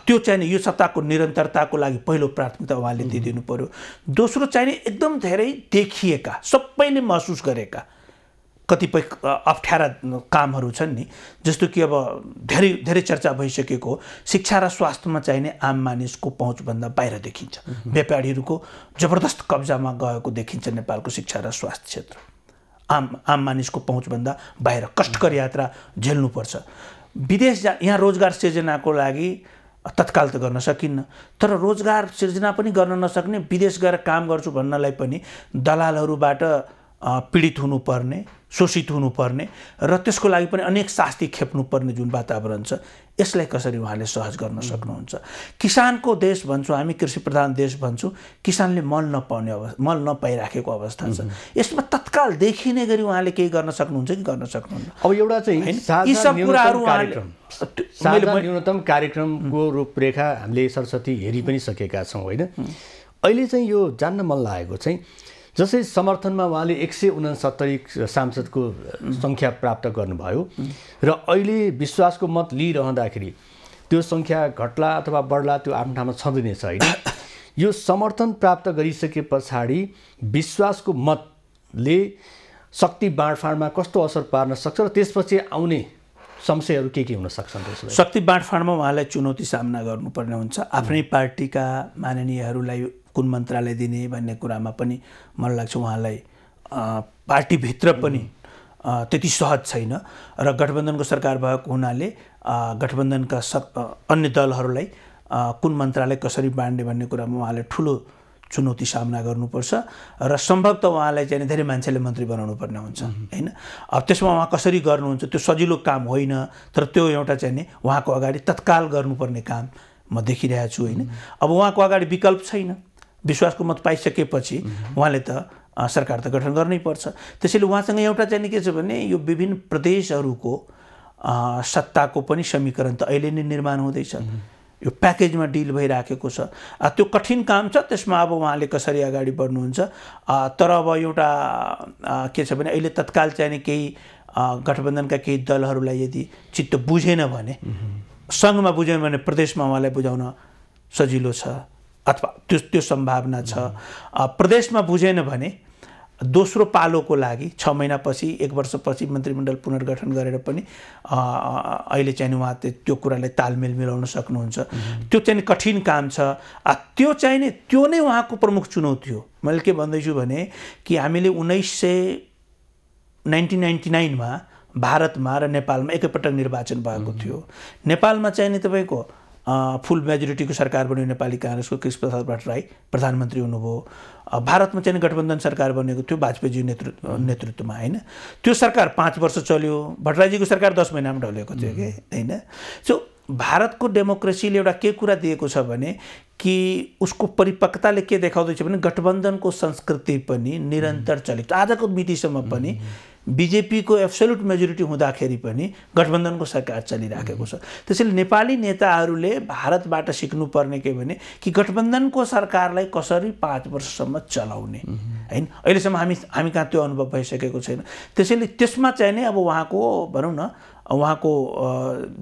त्यो चाहिने यो सत्ताको निरन्तरताको लागि पहिलो प्राथमिकता उहाँले दिइदिनु पर्यो। दोस्रो चाहिने एकदम धेरै देखिएका, सबैले महसुस गरेका कतिपय अप्ठ्यारा कामहरू छन् नि, जस्तो कि अब धेरै धेरै चर्चा भइसकेको शिक्षा र स्वास्थ्यमा चाहिने आम मानिसको पहुँचभन्दा बाहिर देखिन्छ। व्यापारीहरूको जबरदस्त कब्जामा गएको देखिन्छ नेपालको शिक्षा र स्वास्थ्य क्षेत्र। आम मानिसको पहुँचभन्दा बाहिर कष्टकर यात्रा झेल्नुपर्छ। विदेश यहाँ रोजगार सिर्जनाको लागि तत्काल त गर्न सकिन्न, तर रोजगार सिर्जना पनि गर्न नसक्ने, विदेश गएर काम गर्छु भन्नलाई पनि दलालहरूबाट पीडित हुनुपर्ने, शोषित हुनुपर्ने र त्यसको लागि पनि अनेक शास्ति खेप्नुपर्ने जुन वातावरण छ यसलाई कसरी उहाँले सहज गर्न सक्नुहुन्छ। किसानको देश भन्छौँ हामी, कृषि प्रधान देश भन्छौँ, किसानले मल नपाइराखेको अवस्था छ। यसमा तत्काल देखिने गरी उहाँले केही गर्न सक्नुहुन्छ कि गर्न सक्नुहुन्न? अब एउटा चाहिँ यी सब कुराहरू साझा न्यूनतम कार्यक्रमको रूपरेखा हामीले सरस्वती हेरि पनि सकेका छौँ होइन। अहिले चाहिँ यो जान्न मन लागेको चाहिँ जसै समर्थनमा उहाँले 169 सांसदको सङ्ख्या प्राप्त गर्नुभयो र अहिले विश्वासको मत लिइरहँदाखेरि त्यो सङ्ख्या घट्ला अथवा बढ्ला त्यो आफ्नो ठाउँमा छँदैछ होइन। यो समर्थन प्राप्त गरिसके पछाडि विश्वासको मतले शक्ति बाँडफाँडमा कस्तो असर पार्न सक्छ र त्यसपछि आउने समस्याहरू के हुन सक्छन्? त्यसलाई शक्ति बाँडफाँडमा उहाँलाई चुनौती सामना गर्नुपर्ने हुन्छ। आफ्नै पार्टीका माननीयहरूलाई कुन मन्त्रालय दिने भन्ने कुरामा पनि मलाई लाग्छ उहाँलाई पार्टीभित्र पनि त्यति सहज छैन र गठबन्धनको सरकार भएको हुनाले गठबन्धनका अन्य दलहरूलाई कुन मन्त्रालय कसरी बाँड्ने भन्ने कुरामा उहाँले ठुलो चुनौती सामना गर्नुपर्छ र सम्भवतः उहाँलाई चाहिँ धेरै मान्छेले मन्त्री बनाउनु पर्ने हुन्छ हैन। अब त्यसमा उहाँ कसरी गर्नुहुन्छ त्यो सजिलो काम होइन, तर त्यो एउटा चाहिँ नि उहाँको अगाडि तत्काल गर्नुपर्ने काम म देखिरहेको छु हैन। अब उहाँको अगाडि विकल्प छैन। विश्वासको मत पाइसकेपछि उहाँले त सरकार त गठन गर्नै पर्छ। त्यसैले उहाँसँग एउटा चाहिँ के छ भने यो विभिन्न प्रदेशहरूको सत्ताको पनि समीकरण त अहिले नै निर्माण हुँदैछ। यो प्याकेजमा डिल भइराखेको छ। त्यो कठिन काम छ। त्यसमा अब उहाँले कसरी अगाडि बढ्नुहुन्छ। तर अब एउटा के छ भने अहिले तत्काल चाहिँ केही गठबन्धनका केही दलहरूलाई यदि चित्त बुझेन भने, सङ्घमा बुझेन भने प्रदेशमा उहाँलाई बुझाउन सजिलो छ अथवा त्यो सम्भावना छ। प्रदेशमा बुझेन भने दोस्रो पालोको लागि 6 महिनापछि 1 वर्षपछि मन्त्रीमण्डल पुनर्गठन गरेर पनि अहिले चाहिँ उहाँ त्यो कुरालाई तालमेल मिलाउन सक्नुहुन्छ। त्यो चाहिँ कठिन काम छ। त्यो नै उहाँको प्रमुख चुनौती हो। मैले के भन्दैछु भने कि हामीले 1999 मा भारतमा र नेपालमा एकैपटक निर्वाचन भएको थियो। नेपालमा चाहिँ नि तपाईँको फुल मेजोरिटीको सरकार बन्यो नेपाली काङ्ग्रेसको, कृष्णप्रसाद भट्टराई प्रधानमन्त्री हुनुभयो। भारतमा चाहिँ गठबन्धन सरकार बनेको थियो वाजपेयीजी नेतृत्वमा हैन। त्यो सरकार 5 वर्ष चल्यो। भट्टराईजीको सरकार 10 महिनामा ढलेको थियो कि हैन। सो भारतको डेमोक्रेसीले एउटा के कुरा दिएको छ भने कि उसको परिपक्वताले के देखाउँदैछ भने गठबन्धनको संस्कृति पनि निरन्तर चलेको। आजको मितिसम्म पनि बीजेपीको एब्सोल्युट मेजोरिटी हुँदाखेरि पनि गठबन्धनको सरकार चलिराखेको छ। त्यसैले नेपाली नेताहरूले भारतबाट सिक्नुपर्ने के भने कि गठबन्धनको सरकारलाई कसरी 5 वर्षसम्म चलाउने हैन। अहिलेसम्म हामी कहाँ त्यो अनुभव भइसकेको छैन। त्यसैले त्यसमा चाहिँ नै अब उहाँको भनौँ न उहाँको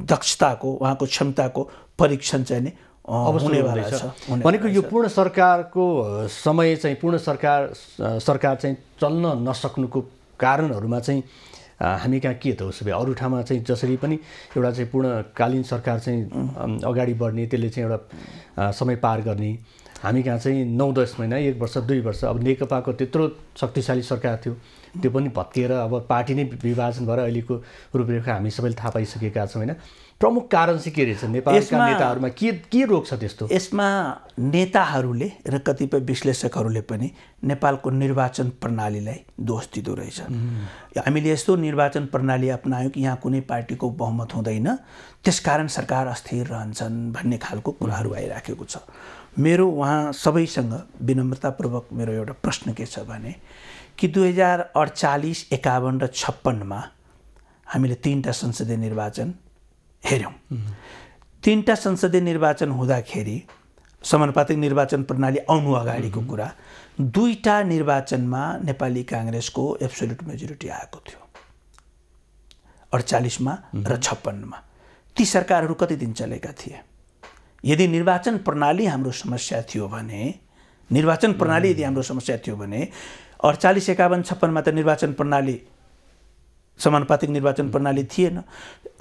दक्षताको, उहाँको क्षमताको परीक्षण चाहिँ नि हुनेवाला छ। भनेको यो पूर्ण सरकारको समय चाहिँ पूर्ण सरकार चाहिँ चल्न नसक्नुको कारणहरुमा चाहिँ हामी कहाँ के त उसो भए अरु ठाउँमा चाहिँ जसरी पनि एउटा चाहिँ पूर्णकालीन सरकार चाहिँ अगाडि बढ्ने, त्यसले चाहिँ एउटा समय पार गर्ने, हामी कहाँ चाहिँ 9-10 महिना 1 वर्ष 2 वर्ष अब नेकपाको त्यत्रो शक्तिशाली सरकार थियो त्यो पनि भत्किएर अब पार्टी नै विभाजन भएर अहिलेको रूपरेखा हामी सबैले थाहा पाइसकेका छौँ हैन। प्रमुख कारण चाहिँ के रहेछ नेपालका नेताहरुमा के रोक्छ त्यस्तो? यसमा नेताहरूले र कतिपय विश्लेषकहरूले पनि नेपालको निर्वाचन प्रणालीलाई दोष दिँदो रहेछ। हामीले यस्तो निर्वाचन प्रणाली अपनायौं कि यहाँ कुनै पार्टीको बहुमत हुँदैन, त्यसकारण सरकार अस्थिर रहन्छन् भन्ने खालको कुराहरू आइराखेको छ। मेरो उहाँ सबैसँग विनम्रतापूर्वक मेरो एउटा प्रश्न के छ भने कि 2048, 51 र 56 मा हामीले 3टा संसदीय निर्वाचन हेर्यौं। 3टा संसदीय निर्वाचन हुँदाखेरि समानुपातिक निर्वाचन प्रणाली आउनु अगाडिको कुरा, 2टा निर्वाचनमा नेपाली कांग्रेसको एब्सोल्युट मेजोरिटी आएको थियो 48 मा र 56 मा। ती सरकारहरू कति दिन चलेका थिए? यदि निर्वाचन प्रणाली हाम्रो समस्या थियो भने 48, 51, 56 मा त निर्वाचन प्रणाली समानुपातिक निर्वाचन प्रणाली थिएन।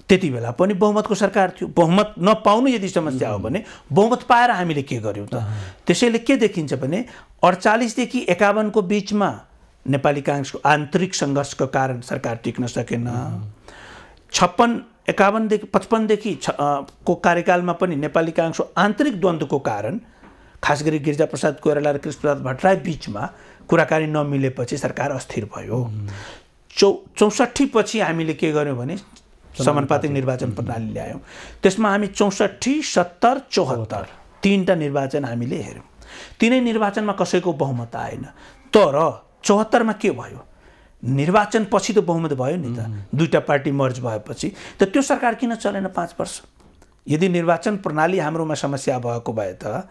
त्यति बेला पनि बहुमतको सरकार थियो। बहुमत नपाउनु यदि समस्या हो भने बहुमत पाएर हामीले के गर्यौं त? त्यसैले के देखिन्छ भने 48 देखि 51 को बीचमा नेपाली कांग्रेसको आन्तरिक संघर्षको कारण सरकार टिक्न सकेन। 56, 51 देखि 55 देखि को कार्यकालमा पनि नेपाली कांग्रेसको आन्तरिक द्वन्द्वको कारण, खास गरी गिरिजाप्रसाद कोइराला र कृष्णप्रसाद भट्टराई बीचमा कुराकानी नमिलेपछि सरकार अस्थिर भयो। 64 पछि हामीले के गर्यौँ भने समानुपातिक निर्वाचन प्रणाली ल्यायौँ। त्यसमा हामी 64, 70, 74 तीनटा निर्वाचन हामीले हेऱ्यौँ। तीनै निर्वाचनमा कसैको बहुमत आएन। तर 74 मा के भयो? निर्वाचन पछि त बहुमत भयो नि त, दुईटा पार्टी मर्ज भएपछि। त त्यो सरकार किन चलेन 5 वर्ष? यदि निर्वाचन प्रणाली हाम्रोमा समस्या भएको भए त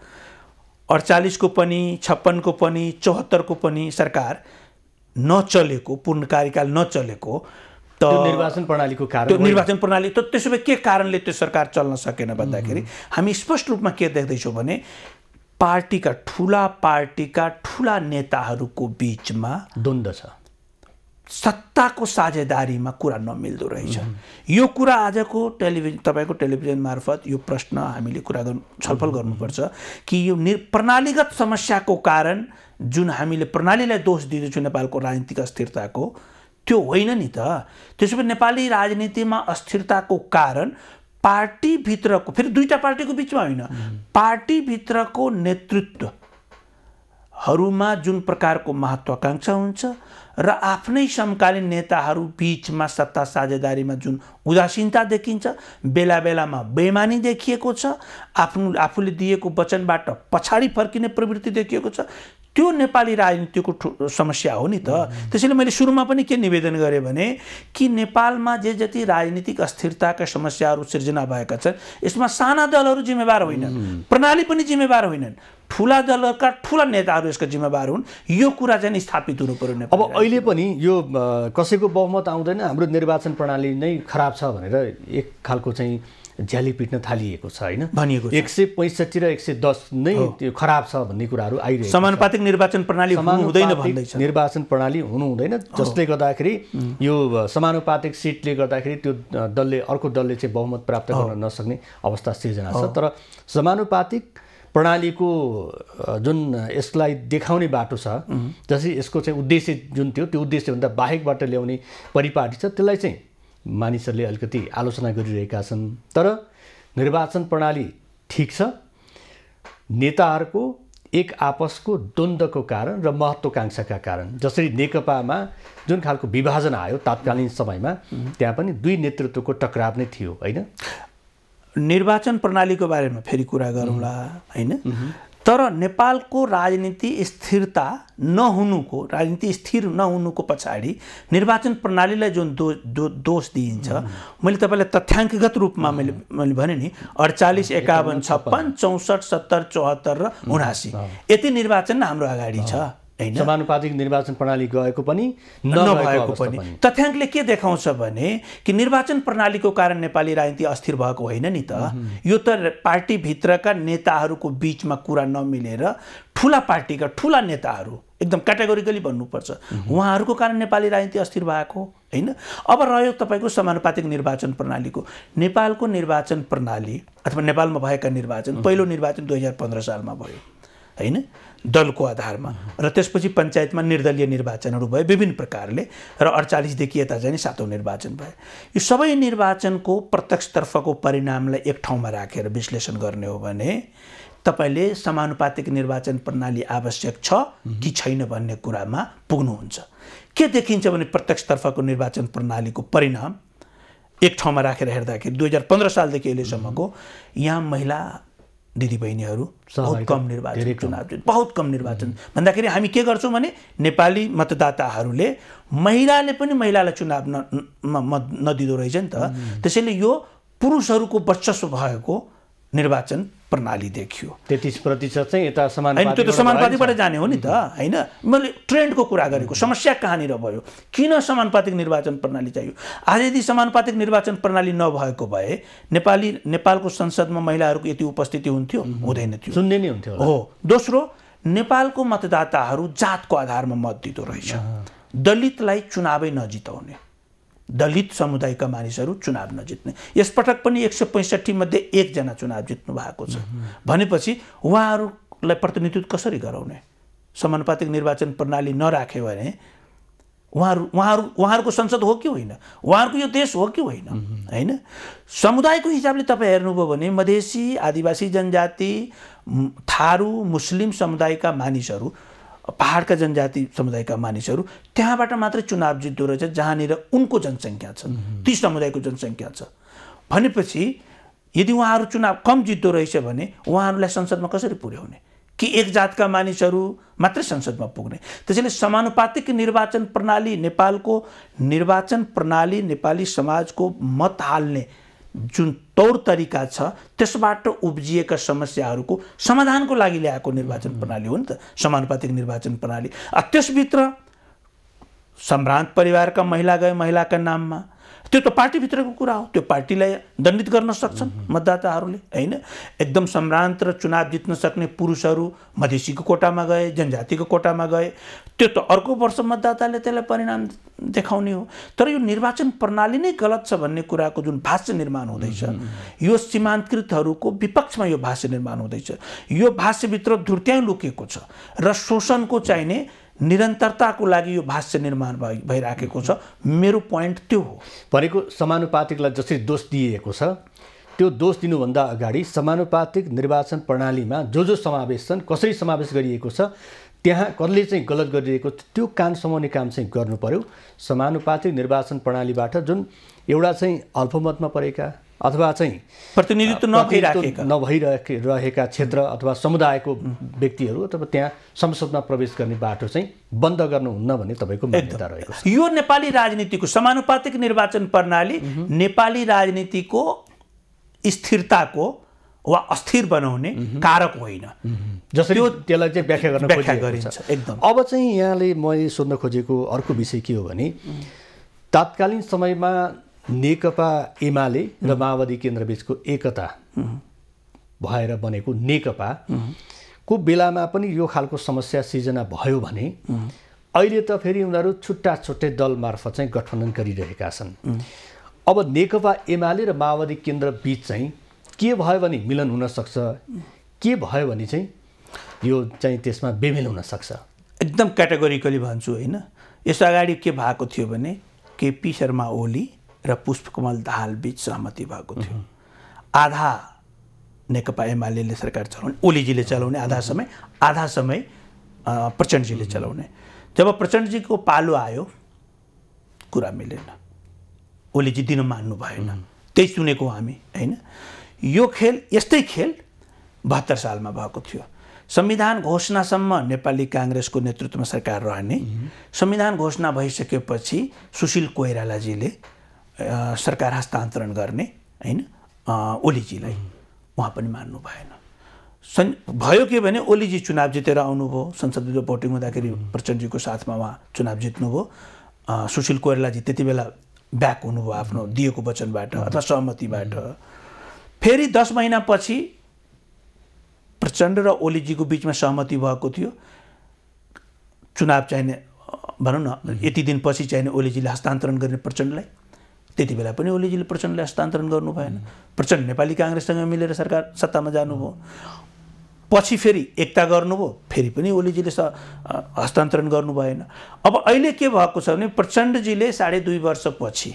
48 को पनि, 56 को पनि, 74 को पनि सरकार नचलेको, पूर्ण कार्यकाल नचलेको त निर्वाचन प्रणालीको कारण, त्यो निर्वाचन प्रणाली त त्यसो भए के कारणले त्यो सरकार चल्न सकेन भन्दाखेरि हामी स्पष्ट रूपमा के देख्दैछौँ भने ठुला ठुला नेताहरूको बीचमा द्वन्द्व छ, सत्ताको साझेदारीमा कुरा नमिल्दो रहेछ। यो कुरा आजको तपाईको टेलिभिजन मार्फत यो प्रश्न हामीले छलफल गर्नुपर्छ कि यो प्रणालीगत समस्याको कारण जुन हामीले प्रणालीलाई दोष दिँदैछौँ नेपालको राजनीतिक अस्थिरताको, त्यो होइन नि त। त्यसो भए नेपाली राजनीतिमा अस्थिरताको कारण पार्टीभित्रको, फेरि दुईटा पार्टीको बिचमा होइन, पार्टीभित्रको नेतृत्वहरूमा जुन प्रकारको महत्त्वाकांक्षा हुन्छ र आफ्नै समकालीन नेताहरू बीचमा सत्ता साझेदारीमा जुन उदासीनता देखिन्छ, बेला बेलामा बेइमानी देखिएको छ, आफूले दिएको वचनबाट पछाडि फर्किने प्रवृत्ति देखिएको छ, त्यो नेपाली राजनीतिको समस्या हो नि त। त्यसैले मैले सुरुमा पनि के निवेदन गरेँ भने कि नेपालमा जे जति राजनीतिक अस्थिरताका समस्याहरू सिर्जना भएका छन्, यसमा साना दलहरू जिम्मेवार होइनन्, प्रणाली पनि जिम्मेवार होइनन्, ठुला दलका ठुला नेताहरू यसका जिम्मेवार हुन्। यो कुरा चाहिँ स्थापित हुनु पर्यो। अब अहिले पनि यो कसैको बहुमत आउँदैन, हाम्रो निर्वाचन प्रणाली नै खराब छ भनेर एक खालको चाहिँ झ्याली पिट्न थालिएको छ, होइन? भनिएको 165 र 110 नै त्यो खराब छ भन्ने कुराहरू आइरहेको छ। समानुपातिक निर्वाचन प्रणाली हुँदैन भन्दैछ। निर्वाचन प्रणाली हुनु हुँदैन, जसले गर्दाखेरि यो समानुपातिक सिटले गर्दाखेरि त्यो दलले, अर्को दलले चाहिँ बहुमत प्राप्त गर्न नसक्ने अवस्था सिर्जना छ। तर समानुपातिक प्रणालीको जुन यसलाई देखाउने बाटो छ, जसरी यसको चाहिँ उद्देश्य जुन थियो, त्यो उद्देश्यभन्दा बाहेकबाट ल्याउने परिपाटी छ, त्यसलाई चाहिँ मानिसहरूले अलिकति आलोचना गरिरहेका छन्। तर निर्वाचन प्रणाली ठिक छ, नेताहरूको एक आपसको द्वन्द्वको कारण र महत्त्वाकांक्षाका कारण, जसरी नेकपामा जुन खालको विभाजन आयो तात्कालीन समयमा, त्यहाँ पनि दुई नेतृत्वको टकराव नै थियो, होइन? निर्वाचन प्रणालीको बारेमा फेरि कुरा गरौँला, होइन? तर नेपालको राजनीति स्थिरता नहुनुको, राजनीति स्थिर नहुनुको पछाडि निर्वाचन प्रणालीलाई जुन दोष दिइन्छ, मैले तपाईँलाई तथ्याङ्कगत रूपमा मैले भने नि 48, 51, 56, 64, 70, 74 र 79 यति निर्वाचन हाम्रो अगाडि छ, होइन? समानुपातिक निर्वाचन प्रणाली गएको पनि नभएको पनि। तथ्याङ्कले के देखाउँछ भने कि निर्वाचन प्रणालीको कारण नेपाली राजनीति अस्थिर भएको होइन नि त। यो त पार्टीभित्रका नेताहरूको बीचमा कुरा नमिलेर ठुला पार्टीका ठुला नेताहरू, एकदम क्याटेगोरिकली भन्नुपर्छ, उहाँहरूको कारण नेपाली राजनीति अस्थिर भएको, होइन? अब रह्यो तपाईँको समानुपातिक निर्वाचन प्रणालीको। नेपालको निर्वाचन प्रणाली अथवा नेपालमा भएका निर्वाचन, पहिलो निर्वाचन 2015 सालमा भयो, होइन? दलको आधारमा, र त्यसपछि पञ्चायतमा निर्दलीय निर्वाचनहरू भए विभिन्न प्रकारले, र 48 देखि यता चाहिँ 7औं निर्वाचन भए। यो सबै निर्वाचनको प्रत्यक्षतर्फको परिणामलाई एक ठाउँमा राखेर विश्लेषण गर्ने हो भने तपाईँले समानुपातिक निर्वाचन प्रणाली आवश्यक छ कि छैन भन्ने कुरामा पुग्नुहुन्छ। के देखिन्छ भने प्रत्यक्षतर्फको निर्वाचन प्रणालीको परिणाम एक ठाउँमा राखेर हेर्दाखेरि 2015 सालदेखि अहिलेसम्मको यहाँ महिला दिदीबहिनीहरू बहुत कम निर्वाचन चुनाव, बहुत कम निर्वाचन भन्दाखेरि हामी के गर्छौँ भने नेपाली मतदाताहरूले महिलाले पनि महिलालाई चुनाव नदिँदो रहेछ नि त। त्यसैले यो पुरुषहरूको वर्चस्व भएको निर्वाचन प्रणाली देखियो। 33% चाहिँ यता समानुपातिक, त्यो त समानुपातिकबाट जाने हो नि त, होइन? मैले ट्रेन्डको कुरा गरेको, समस्या कहाँनिर भयो, किन समानुपातिक निर्वाचन प्रणाली चाहियो? आज यदि समानुपातिक निर्वाचन प्रणाली नभएको भए नेपालको संसदमा महिलाहरूको यति उपस्थिति हुन्थ्यो? हुँदैन थियो, शून्य नै हुन्थ्यो हो। दोस्रो, नेपालको मतदाताहरू जातको आधारमा मत दिँदो रहेछ। दलितलाई चुनावै नजिताउने, दलित समुदायका मानिसहरू चुनाव नजित्ने। यसपटक पनि 165 मध्ये 1 जना चुनाव जित्नु भएको छ भनेपछि उहाँहरूलाई प्रतिनिधित्व कसरी गराउने? समानुपातिक निर्वाचन प्रणाली नराख्यो भने उहाँहरूको संसद हो कि होइन? उहाँहरूको यो देश हो कि होइन? होइन? समुदायको हिसाबले तपाईँ हेर्नुभयो भने मधेसी, आदिवासी जनजाति, थारू, मुस्लिम समुदायका मानिसहरू पहाडका जनजाति समुदायका मानिसहरू त्यहाँबाट मात्रै चुनाव जित्दो रहेछ जहाँनिर उनको जनसङ्ख्या छ, ती समुदायको जनसङ्ख्या छ। भनेपछि यदि उहाँहरू चुनाव कम जित्दो रहेछ भने उहाँहरूलाई संसदमा कसरी पुर्याउने? कि एक जातका मानिसहरू मात्रै संसदमा पुग्ने? त्यसैले समानुपातिक निर्वाचन प्रणाली, नेपालको निर्वाचन प्रणाली नेपाली समाजको मत हाल्ने जुन तौर तरिका छ त्यसबाट उब्जिएका समस्याहरूको समाधानको लागि ल्याएको निर्वाचन प्रणाली हो नि त समानुपातिक निर्वाचन प्रणाली। त्यसभित्र सम्भ्रान्त परिवारका महिला गए महिलाका नाममा, त्यो त पार्टीभित्रको कुरा हो, त्यो पार्टीलाई दण्डित गर्न सक्छन् मतदाताहरूले हैन। एकदम सम्भ्रान्त र चुनाव जित्न सक्ने पुरुषहरू मधेसीको कोटामा गए, जनजातिको कोटामा गए, त्यो त अर्को वर्ष मतदाताले त्यसलाई परिणाम देखाउने हो। तर यो निर्वाचन प्रणाली नै गलत छ भन्ने कुराको जुन भाष्य निर्माण हुँदैछ, यो सीमान्तकृतहरूको विपक्षमा यो भाष्य निर्माण हुँदैछ। यो भाष्यभित्र धुर्त्याइ लुकेको छ र शोषणको चाहिने निरन्तरताको लागि यो भाष्य निर्माण भइराखेको छ। मेरो पोइन्ट त्यो हो। भनेको समानुपातिकलाई जसरी दोष दिइएको छ त्यो दोष दिनुभन्दा अगाडि समानुपातिक निर्वाचन प्रणालीमा जो समावेश छन्, कसरी समावेश गरिएको छ, त्यहाँ कसले चाहिँ गलत गरिरहेको त्यो कान समाउने काम चाहिँ गर्नु पर्यो। समानुपातिक निर्वाचन प्रणालीबाट जुन एउटा चाहिँ अल्पमतमा परेका अथवा चाहिँ प्रतिनिधित्व नभइरहेका क्षेत्र अथवा समुदायको व्यक्तिहरू अथवा त्यहाँ संसदमा प्रवेश गर्ने बाटो चाहिँ बन्द गर्नुहुन्न भन्ने तपाईँको मान्यता रहेको छ। यो नेपाली राजनीतिको समानुपातिक निर्वाचन प्रणाली नेपाली राजनीतिको स्थिरताको वा अस्थिर बनाउने कारक होइन, जसरी त्यसलाई चाहिँ व्याख्या गरिन्छ एकदम। अब चाहिँ यहाँले मैले सोध्न खोजेको अर्को विषय के हो भने तात्कालीन समयमा नेकपा एमाले र माओवादी केन्द्रबीचको एकता भएर बनेको नेकपाको बेलामा पनि यो खालको समस्या सिर्जना भयो भने अहिले त फेरि उनीहरू छुट्टा छुट्टै दल मार्फत चाहिँ गठबन्धन गरिरहेका छन्। अब नेकपा एमाले र माओवादी केन्द्रबीच चाहिँ के भयो भने मिलन हुन सक्छ, के भयो भने चाहिँ यो चाहिँ त्यसमा बेमेल हुन सक्छ? एकदम क्याटेगोरिकली भन्छु होइन। यस अगाडि के भएको थियो भने केपी शर्मा ओली र पुष्पकमल दाहाल बीच सहमति भएको थियो। आधा नेकपा एमाले सरकार चलाउने, ओलीजीले चलाउने आधा समय प्रचण्डजीले चलाउने। जब प्रचण्डजीको पालो आयो कुरा मिलेन, ओलीजी दिन मान्नु भएन, त्यही सुनेको हामी हैन। यो खेल यस्तै खेल 72 सालमा भएको थियो। संविधान घोषणासम्म नेपाली काङ्ग्रेसको नेतृत्वमा सरकार रहने, संविधान घोषणा भइसकेपछि सुशील कोइरालाजीले सरकार हस्तान्तरण गर्ने हैन ओलीजीलाई, उहाँ पनि मान्नु भएन। भयो के भने ओलीजी चुनाव जितेर आउनुभयो, संसदीय भोटिङ हुँदाखेरि प्रचण्डजीको साथमा उहाँ चुनाव जित्नुभयो। सुशील कोइरालाजी त्यति बेला ब्याक हुनुभयो आफ्नो दिएको वचनबाट अथवा सहमतिबाट। फेरि 10 महिनापछि प्रचण्ड र ओलीजीको बिचमा सहमति भएको थियो, चुनाव चाहिने भनौँ न यति दिनपछि चाहिने ओलीजीले हस्तान्तरण गर्ने प्रचण्डलाई। त्यति बेला पनि ओलीजीले प्रचण्डलाई हस्तान्तरण गर्नु भएन। प्रचण्ड नेपाली काङ्ग्रेससँग मिलेर सरकार सत्तामा जानुभयो। पछि फेरि एकता गर्नुभयो, फेरि पनि ओलीजीले हस्तान्तरण गर्नु भएन। अब अहिले के भएको छ भने प्रचण्डजीले 2.5 वर्षपछि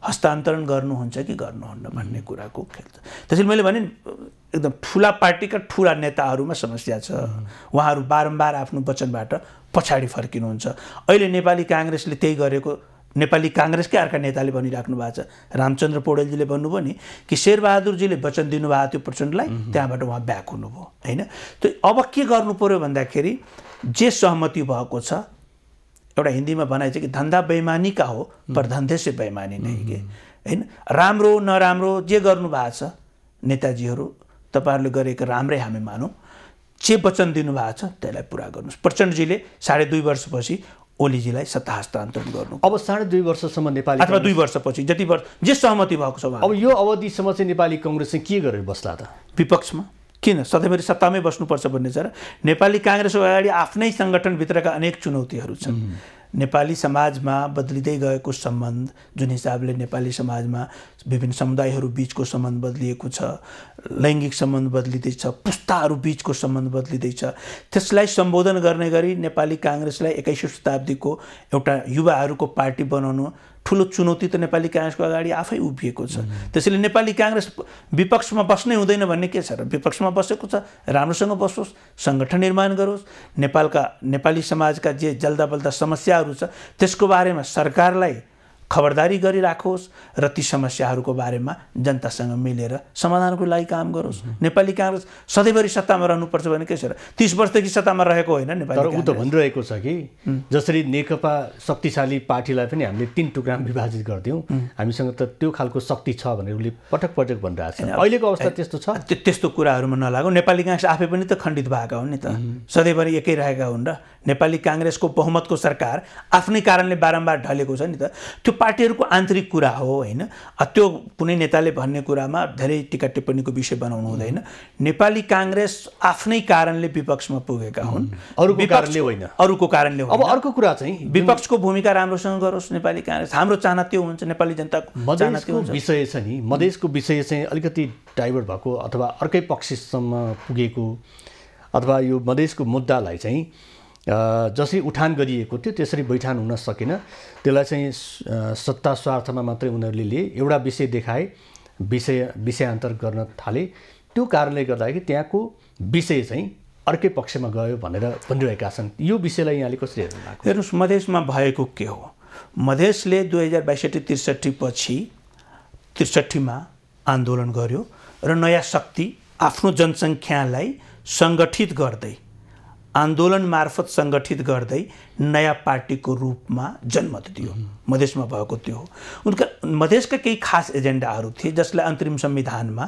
हस्तान्तरण गर्नुहुन्छ कि गर्नुहुन्न भन्ने कुराको खेल छ। त्यसैले मैले भने एकदम ठुला पार्टीका ठुला नेताहरूमा समस्या छ। उहाँहरू बारम्बार आफ्नो वचनबाट पछाडि फर्किनुहुन्छ। अहिले नेपाली काङ्ग्रेसले त्यही गरेको नेपाली काङ्ग्रेसकै अर्का नेताले भनिराख्नु भएको छ। रामचन्द्र पौडेलजीले भन्नुभयो नि कि शेरबहादुरजीले वचन दिनुभएको थियो प्रचण्डलाई, त्यहाँबाट उहाँ ब्याक हुनुभयो हैन। त्यो अब के गर्नु पर्यो भन्दाखेरि जे सहमति भएको छ, एउटा हिन्दीमा भनाइ छ कि धन्दा बेइमानी का हो पर धन्धे से बेइमानी नहीं के हैन। राम्रो नराम्रो जे गर्नु भएको छ नेताजीहरू, तपाईहरुले गरेको राम्रै हामी मानौँ। जे वचन दिनुभएको छ त्यसलाई पुरा गर्नुस्। प्रचण्डजीले 2.5 वर्षपछि ओलीजीलाई सत्ता हस्तान्तरण गर्नु। अब 2.5 वर्षसम्म नेपाली अथवा 2 वर्षपछि जति वर्ष जे सहमति भएको छ। अब यो अवधिसम्म चाहिँ नेपाली कांग्रेस चाहिँ के गरेर बस्ला त? विपक्षमा किन सधैँभरि सत्तामै बस्नुपर्छ भन्ने छ र? नेपाली काङ्ग्रेसको अगाडि आफ्नै सङ्गठनभित्रका अनेक चुनौतीहरू छन्। नेपाली समाजमा बदलिँदै गएको सम्बन्ध, जुन हिसाबले नेपाली समाजमा विभिन्न समुदायहरू बीचको सम्बन्ध बदलिएको छ लैङ्गिक सम्बन्ध बदलिँदैछ, पुस्ताहरू बिचको सम्बन्ध बदलिँदैछ। त्यसलाई सम्बोधन गर्ने गरी नेपाली काङ्ग्रेसलाई 21औं शताब्दीको एउटा युवाहरूको पार्टी बनाउनु ठुलो चुनौती त नेपाली काङ्ग्रेसको अगाडि आफै उभिएको छ। त्यसैले नेपाली काङ्ग्रेस विपक्षमा बस्नै हुँदैन भन्ने के छ र? विपक्षमा बसेको छ, राम्रोसँग बसोस्, सङ्गठन निर्माण गरोस्, नेपाली समाजका जे जल्दा बल्दा समस्याहरू छ त्यसको बारेमा सरकारलाई खबरदारी गरिराखोस् र ती समस्याहरूको बारेमा जनतासँग मिलेर समाधानको लागि काम गरोस्। नेपाली काङ्ग्रेस सधैँभरि सत्तामा रहनुपर्छ भने के छ र? 30 वर्षदेखि सत्तामा रहेको होइन नेपाली तर ऊ त भनिरहेको छ कि जसरी नेकपा शक्तिशाली पार्टीलाई पनि हामीले 3 टुक्रामा विभाजित गरिदियौँ, हामीसँग त त्यो खालको शक्ति छ भनेर उसले पटक पटक भनिरहेको छ। अहिलेको अवस्था त्यस्तो छ? त्यस्तो कुराहरूमा नलागौँ। नेपाली काङ्ग्रेस आफै पनि त खण्डित भएका हुन् नि त, सधैँभरि एकै रहेका हुन् र नेपाली काङ्ग्रेसको बहुमतको सरकार आफ्नै कारणले बारम्बार ढलेको छ नि त। त्यो पार्टीहरूको आन्तरिक कुरा हो होइन, त्यो कुनै नेताले भन्ने कुरामा धेरै टिका टिप्पणीको विषय बनाउनु हुँदैन। नेपाली काङ्ग्रेस आफ्नै कारणले विपक्षमा पुगेका हुन्, अरूको कारणले होइन। अरूको कारणले होइन। अब अर्को कुरा चाहिँ विपक्षको भूमिका राम्रोसँग गरोस् नेपाली काङ्ग्रेस। हाम्रो चाहना त्यो हुन्छ, नेपाली जनताको चाहना त्यो हुन्छ। विषय छ नि, मधेसको विषय चाहिँ अलिकति डाइभर्ट भएको अथवा अर्कै पक्षसम्म पुगेको, अथवा यो मधेसको मुद्दालाई चाहिँ जसरी उठान गरिएको थियो त्यसरी बैठान हुन सकेन। त्यसलाई चाहिँ सत्ता स्वार्थमा मात्रै उनीहरूले लिए, एउटा विषय देखाए, विषयान्तर गर्न थाले। त्यो कारणले गर्दाखेरि त्यहाँको विषय चाहिँ अर्कै पक्षमा गयो भनेर भनिरहेका छन्। यो विषयलाई यहाँले कसरी हेर्नु भएको? हेर्नुहोस्, मधेसमा भएको के हो? मधेसले 2062-63 पछि 63मा आन्दोलन गर्यो र नयाँ शक्ति आफ्नो जनसङ्ख्यालाई सङ्गठित गर्दै, आन्दोलन मार्फत सङ्गठित गर्दै नयाँ पार्टीको रूपमा जन्म दियो। मधेसमा भएको त्यो हो। उनका मधेसका केही खास एजेन्डाहरू थिए जसलाई अन्तरिम संविधानमा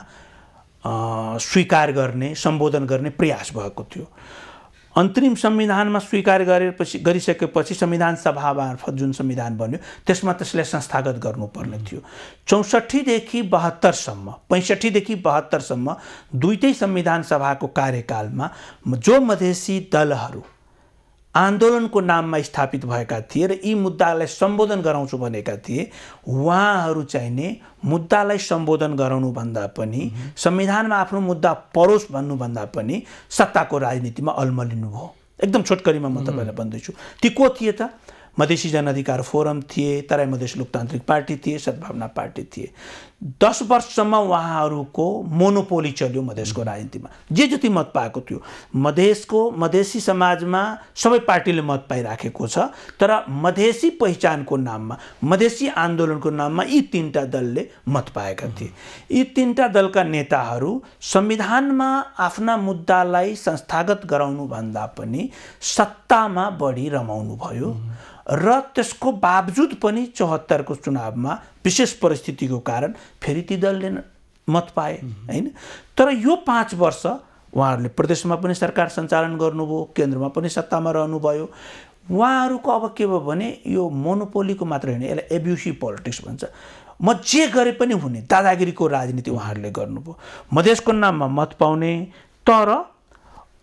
स्वीकार गर्ने, सम्बोधन गर्ने प्रयास भएको थियो। अन्तरिम संविधानमा स्वीकार गरिसकेपछि संविधान सभा मार्फत जुन संविधान बन्यो त्यसमा त्यसलाई संस्थागत गर्नुपर्ने थियो। 64 देखि 72सम्म, 65 देखि 72सम्म दुईटै संविधान सभाको कार्यकालमा जो मधेसी दलहरू आन्दोलनको नाममा स्थापित भएका थिए र यी मुद्दालाई सम्बोधन गराउँछु भनेका थिए, उहाँहरू चाहिने मुद्दालाई सम्बोधन गराउनुभन्दा पनि, संविधानमा आफ्नो मुद्दा परोस् भन्नुभन्दा पनि सत्ताको राजनीतिमा अल्मलिनु भयो। एकदम छोटकरीमा म तपाईँलाई भन्दैछु। ती को थिए त? मधेसी जनअधिकार फोरम थिए, तराई मधेस लोकतान्त्रिक पार्टी थिए, सद्भावना पार्टी थिए। 10 वर्षसम्म उहाँहरूको मोनोपोली चल्यो मधेसको राजनीतिमा। जे जति मत पाएको थियो, मधेसी समाजमा सबै पार्टीले मत पाइराखेको छ, तर मधेसी पहिचानको नाममा, मधेसी आन्दोलनको नाममा यी 3टा दलले मत पाएका थिए। यी 3टा दलका नेताहरू संविधानमा आफ्ना मुद्दालाई संस्थागत गराउनु भन्दा पनि सत्तामा बढी रमाउनु भयो र त्यसको बावजुद पनि 74 को चुनावमा विशेष परिस्थितिको कारण फेरि ती दलले मत पाए हैन। तर यो 5 वर्ष उहाँहरूले प्रदेशमा पनि सरकार सञ्चालन गर्नुभयो, केन्द्रमा पनि सत्तामा रहनुभयो। उहाँहरूको अब के भयो भने यो मोनोपोलीको मात्र होइन, यसलाई एब्युसिभ पोलिटिक्स भन्छ। म जे गरे पनि हुने दादागिरीको राजनीति उहाँहरूले गर्नुभयो। मधेसको नाममा मत पाउने, तर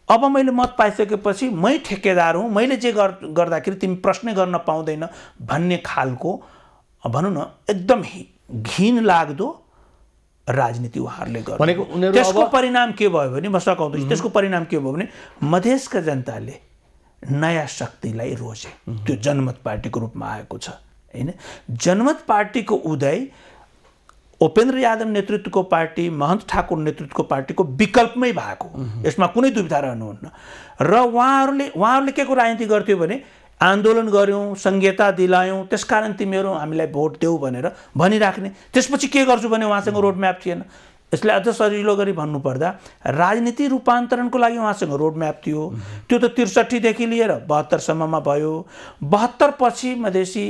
अब मैले मत पाइसकेपछि मै ठेकेदार हुँ, मैले जे गर्दाखेरि तिमी प्रश्न गर्न पाउँदैन भन्ने खालको भनौँ न एकदम घिन लाग्दो राजनीति उहाँहरूले गर्नु। त्यसको परिणाम के भयो भने, म सकाउँदैछु, त्यसको परिणाम के भयो भने मधेसका जनताले नयाँ शक्तिलाई रोजे। त्यो जनमत पार्टीको रूपमा आएको छ हैन। जनमत पार्टीको उदय उपेन्द्र यादव नेतृत्वको पार्टी, महन्त ठाकुर नेतृत्वको पार्टीको विकल्पमै भएको, यसमा कुनै दुविधा रहनुहुन्न। र उहाँहरूले के को राजनीति गर्थ्यो भने आन्दोलन गर्यौँ, संहिता दिलायौँ, त्यसकारण तिमीहरू हामीलाई भोट देऊ भनेर भनिराख्ने। त्यसपछि के गर्छु भने उहाँसँग रोडम्याप थिएन। यसलाई अझ सजिलो गरी भन्नुपर्दा राजनीति रूपान्तरणको लागि उहाँसँग रोडम्याप थियो। त्यो त 63 देखि लिएर 72 सम्ममा भयो। 72 पछि मधेसी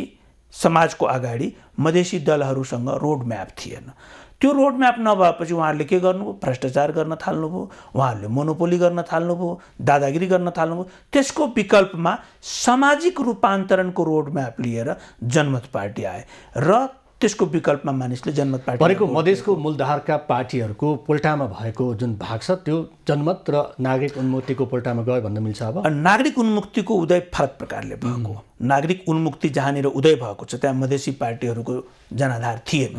समाजको अगाडि मधेसी दलहरूसँग रोडम्याप थिएन। त्यो रोडम्याप नभएपछि उहाँहरूले के गर्नुभयो? भ्रष्टाचार गर्न थाल्नुभयो, उहाँहरूले मोनोपोली गर्न थाल्नुभयो, दादागिरी गर्न थाल्नुभयो। त्यसको विकल्पमा सामाजिक रूपान्तरणको रोडम्याप लिएर जनमत पार्टी आए र त्यसको विकल्पमा मानिसले जनमत पार्टी भनेको मधेसको मूलधारका पार्टीहरूको पोल्टामा भएको जुन भाग छ त्यो जनमत र नागरिक उन्मुक्तिको पोल्टामा गयो भन्न मिल्छ। अब नागरिक उन्मुक्तिको उदय फरक प्रकारले भएको। नागरिक उन्मुक्ति जहाँनिर उदय भएको छ त्यहाँ मधेसी पार्टीहरूको जनाधार थिएन।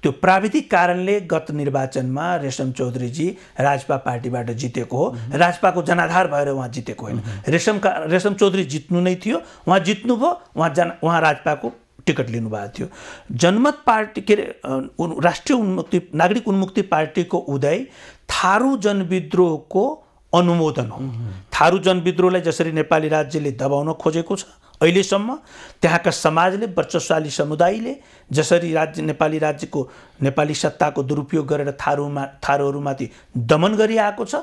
त्यो प्राविधिक कारणले गत निर्वाचनमा रेशम चौधरीजी राजपा पार्टीबाट जितेको हो। राजपाको जनाधार भएर उहाँ जितेको होइन। रेशम चौधरी जित्नु नै थियो, उहाँ जित्नुभयो, उहाँ राजपाको टिकट लिनुभएको थियो। जनमत पार्टी के अरे राष्ट्रिय नागरिक उन्मुक्ति पार्टीको उदय थारू जनविद्रोहको अनुमोदन हो। थारू जनविद्रोहलाई जसरी नेपाली राज्यले दबाउन खोजेको छ अहिलेसम्म, त्यहाँका समाजले वर्चस्वशाली समुदायले जसरी नेपाली राज्यको नेपाली सत्ताको दुरुपयोग गरेर थारूहरूमाथि दमन गरिआएको छ,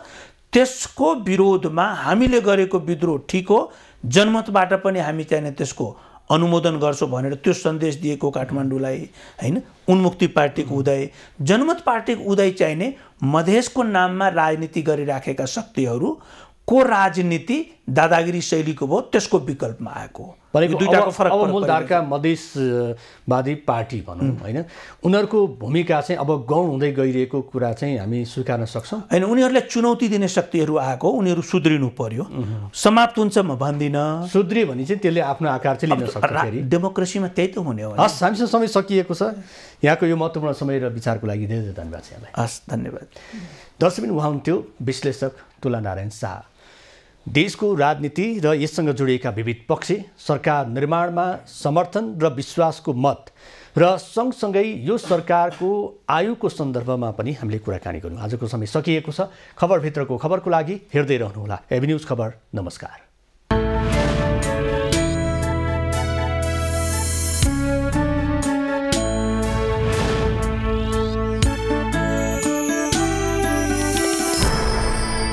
त्यसको विरोधमा हामीले गरेको विद्रोह ठिक हो, जनमतबाट पनि हामी चाहिँ त्यसको अनुमोदन गर्छौँ भनेर त्यो सन्देश दिएको काठमाडौँलाई हैन। उन्मुक्ति पार्टीको उदय, जनमत पार्टीको उदय चाहिने मधेसको नाममा राजनीति गरिराखेका शक्तिहरूको राजनीति दादागिरी शैलीको भयो, त्यसको विकल्पमा आएको हो। अब मूलधारका मधेसवादी पार्टी भनौँ होइन, उनीहरूको भूमिका चाहिँ अब गौण हुँदै गइरहेको कुरा चाहिँ हामी स्वीकार्न सक्छौँ होइन। उनीहरूलाई चुनौती दिने शक्तिहरू आएको, उनीहरू सुध्रिनु पर्यो। समाप्त हुन्छ म भन्दिनँ। सुध्रियो भने चाहिँ त्यसले आफ्नो आकार चाहिँ लिन सक्छ। डेमोक्रेसीमा त्यही त हुने हो। हस्, हामीसँग समय सकिएको छ। यहाँको यो महत्त्वपूर्ण समय र विचारको लागि धेरै धेरै धन्यवाद छ यहाँलाई। हस्, धन्यवाद। दर्शकबिन, उहाँ हुन्थ्यो विश्लेषक तुलानारायण शाह। देशको राजनीति र यससँग जोडिएका विविध पक्ष, सरकार निर्माणमा समर्थन र विश्वासको मत र सँगसँगै यो सरकारको आयुको सन्दर्भमा पनि हामीले कुराकानी गर्यौँ। आजको समय सकिएको छ। खबरभित्रको खबरको लागि हेर्दै रहनुहोला एभी न्युज खबर। नमस्कार।